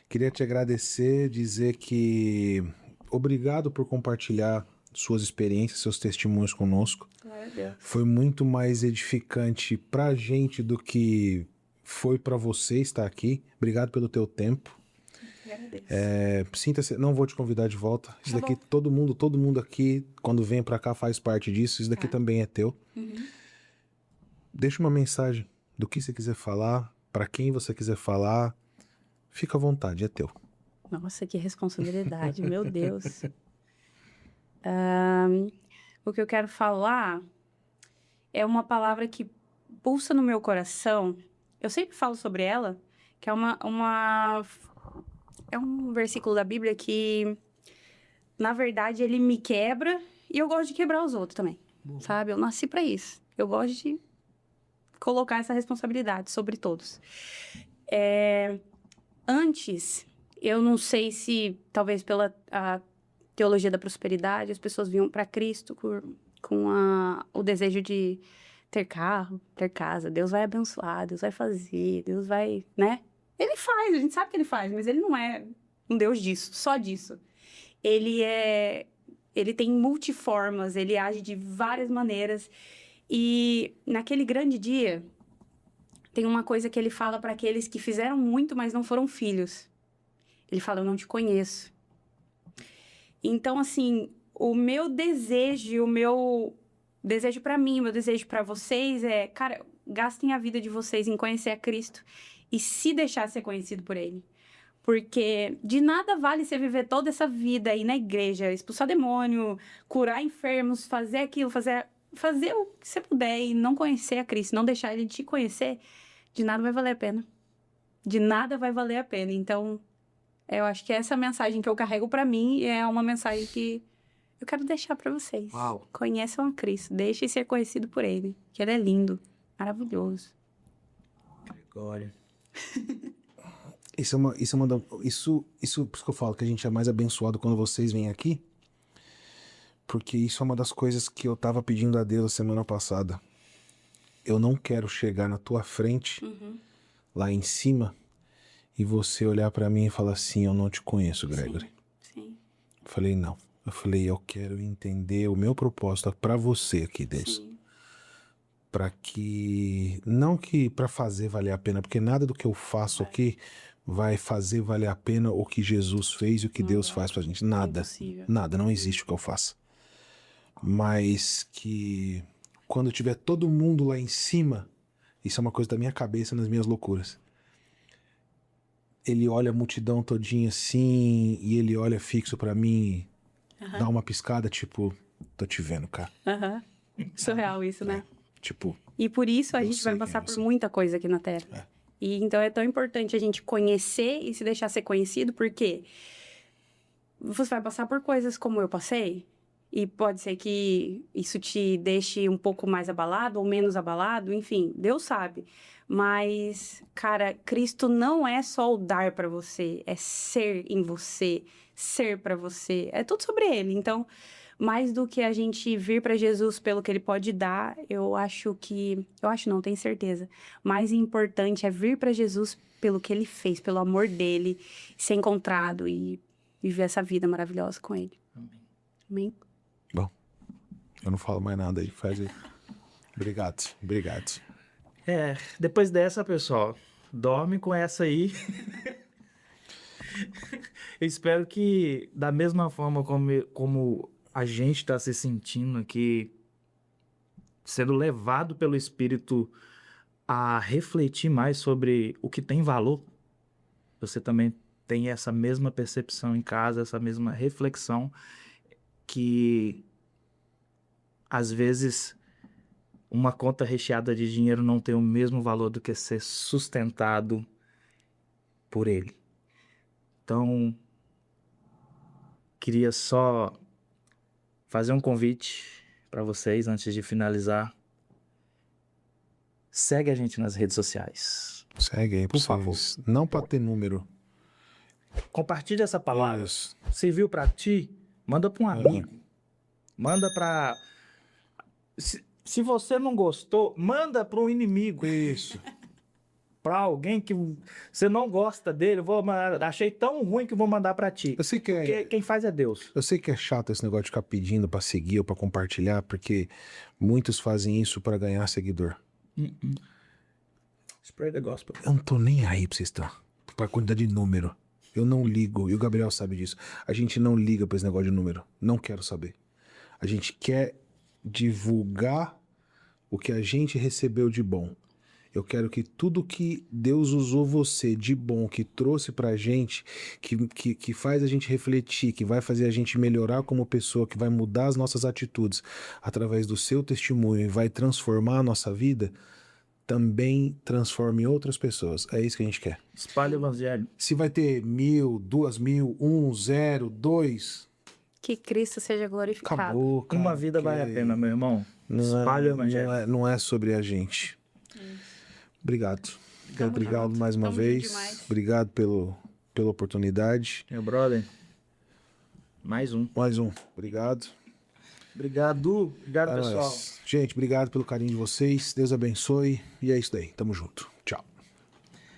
Queria te agradecer, dizer que obrigado por compartilhar suas experiências, seus testemunhos conosco. Glória a Deus. Foi muito mais edificante pra gente do que foi pra você estar aqui. Obrigado pelo teu tempo. Agradeço. Sinta-se, não vou te convidar de volta. Isso Tá daqui, bom. todo mundo aqui, quando vem pra cá, faz parte disso. Isso daqui Tá. também é teu. Uhum. Deixa uma mensagem do que você quiser falar, pra quem você quiser falar. Fica à vontade, é teu. Nossa, que responsabilidade, meu Deus. O que eu quero falar é uma palavra que pulsa no meu coração. Eu sempre falo sobre ela, que é é um versículo da Bíblia que, na verdade, ele me quebra e eu gosto de quebrar os outros também, sabe? Eu nasci pra isso. Eu gosto de colocar essa responsabilidade sobre todos. Antes, eu não sei se, talvez pela a teologia da prosperidade, as pessoas vinham para Cristo com o desejo de ter carro, ter casa. Deus vai abençoar, Deus vai fazer, Deus vai, né? Ele faz, a gente sabe que ele faz, mas ele não é um Deus disso, só disso. Ele tem multiformas, ele age de várias maneiras. E naquele grande dia, tem uma coisa que ele fala para aqueles que fizeram muito, mas não foram filhos. Ele fala, eu não te conheço. Então, assim, o meu desejo pra mim, o meu desejo pra vocês é, cara, gastem a vida de vocês em conhecer a Cristo e se deixar ser conhecido por Ele. Porque de nada vale você viver toda essa vida aí na igreja, expulsar demônio, curar enfermos, fazer aquilo, fazer o que você puder e não conhecer a Cristo, não deixar Ele te conhecer, de nada vai valer a pena. De nada vai valer a pena. Então, eu acho que essa mensagem que eu carrego pra mim é uma mensagem que eu quero deixar pra vocês. Uau. Conheçam a Cristo, deixem ser conhecido por Ele, que Ele é lindo, maravilhoso. Gregório. Isso por isso que eu falo que a gente é mais abençoado quando vocês vêm aqui, porque isso é uma das coisas que eu tava pedindo a Deus a semana passada. Eu não quero chegar na tua frente, lá em cima, e você olhar pra mim e falar assim, eu não te conheço, Gregory. Sim. Eu falei, não. Eu falei, eu quero entender o meu propósito pra você aqui, Deus. Sim. Pra que... Não que pra fazer valer a pena, porque nada do que eu faço aqui vai fazer valer a pena o que Jesus fez e o que Deus faz pra gente. Nada. Impossível. Nada, não existe o que eu faça. Mas que quando tiver todo mundo lá em cima, isso é uma coisa da minha cabeça, nas minhas loucuras. Ele olha a multidão todinha assim, e ele olha fixo pra mim, dá uma piscada, tipo, tô te vendo, cara. Aham. Surreal isso, né? Tipo, E por isso a Eu gente sei vai quem passar é por você. muita coisa aqui na Terra. É. E então é tão importante a gente conhecer e se deixar ser conhecido, porque você vai passar por coisas como eu passei, e pode ser que isso te deixe um pouco mais abalado ou menos abalado, enfim, Deus sabe. Mas, cara, Cristo não é só o dar pra você, é ser em você, ser pra você. É tudo sobre Ele. Então, mais do que a gente vir pra Jesus pelo que Ele pode dar, eu acho não, tenho certeza. Mais importante é vir pra Jesus pelo que Ele fez, pelo amor dele, ser encontrado e viver essa vida maravilhosa com Ele. Amém? bom, eu não falo mais nada aí, faz aí. Obrigado. Depois dessa, pessoal, dorme com essa aí. Eu espero que, da mesma forma como a gente está se sentindo aqui, sendo levado pelo Espírito a refletir mais sobre o que tem valor, você também tem essa mesma percepção em casa, essa mesma reflexão, que às vezes uma conta recheada de dinheiro não tem o mesmo valor do que ser sustentado por ele. Então, queria só fazer um convite para vocês antes de finalizar. Segue a gente nas redes sociais. Segue aí, Por favor. Não pra ter número. Compartilha essa palavra. Isso. Serviu para ti? Manda para um amigo. Manda para... Se você não gostou, manda para um inimigo. Isso. Para alguém que você não gosta dele, achei tão ruim que vou mandar para ti. Eu sei que Porque quem faz é Deus. Eu sei que é chato esse negócio de ficar pedindo pra seguir ou pra compartilhar, porque muitos fazem isso pra ganhar seguidor. Spread the gospel. Eu não tô nem aí pra vocês estão. Pra quantidade de número. Eu não ligo. E o Gabriel sabe disso. A gente não liga pra esse negócio de número. Não quero saber. A gente quer divulgar o que a gente recebeu de bom. Eu quero que tudo que Deus usou você de bom, que trouxe pra gente, que faz a gente refletir, que vai fazer a gente melhorar como pessoa, que vai mudar as nossas atitudes através do seu testemunho e vai transformar a nossa vida, também transforme outras pessoas. É isso que a gente quer. Espalha o evangelho. Se vai ter 1.000, 2.000, 1, 0, 2, Que Cristo seja glorificado. acabou, cara. Uma vida vale a pena, meu irmão. Não Espalha o é, evangelho. não é sobre a gente. Obrigado. Obrigado junto. mais uma Tamo vez. junto demais. Obrigado pela oportunidade. Meu brother. Mais um. Mais um. Obrigado. Obrigado, É pessoal. nóis. Gente, obrigado pelo carinho de vocês. Deus abençoe. E é isso daí. Tamo junto.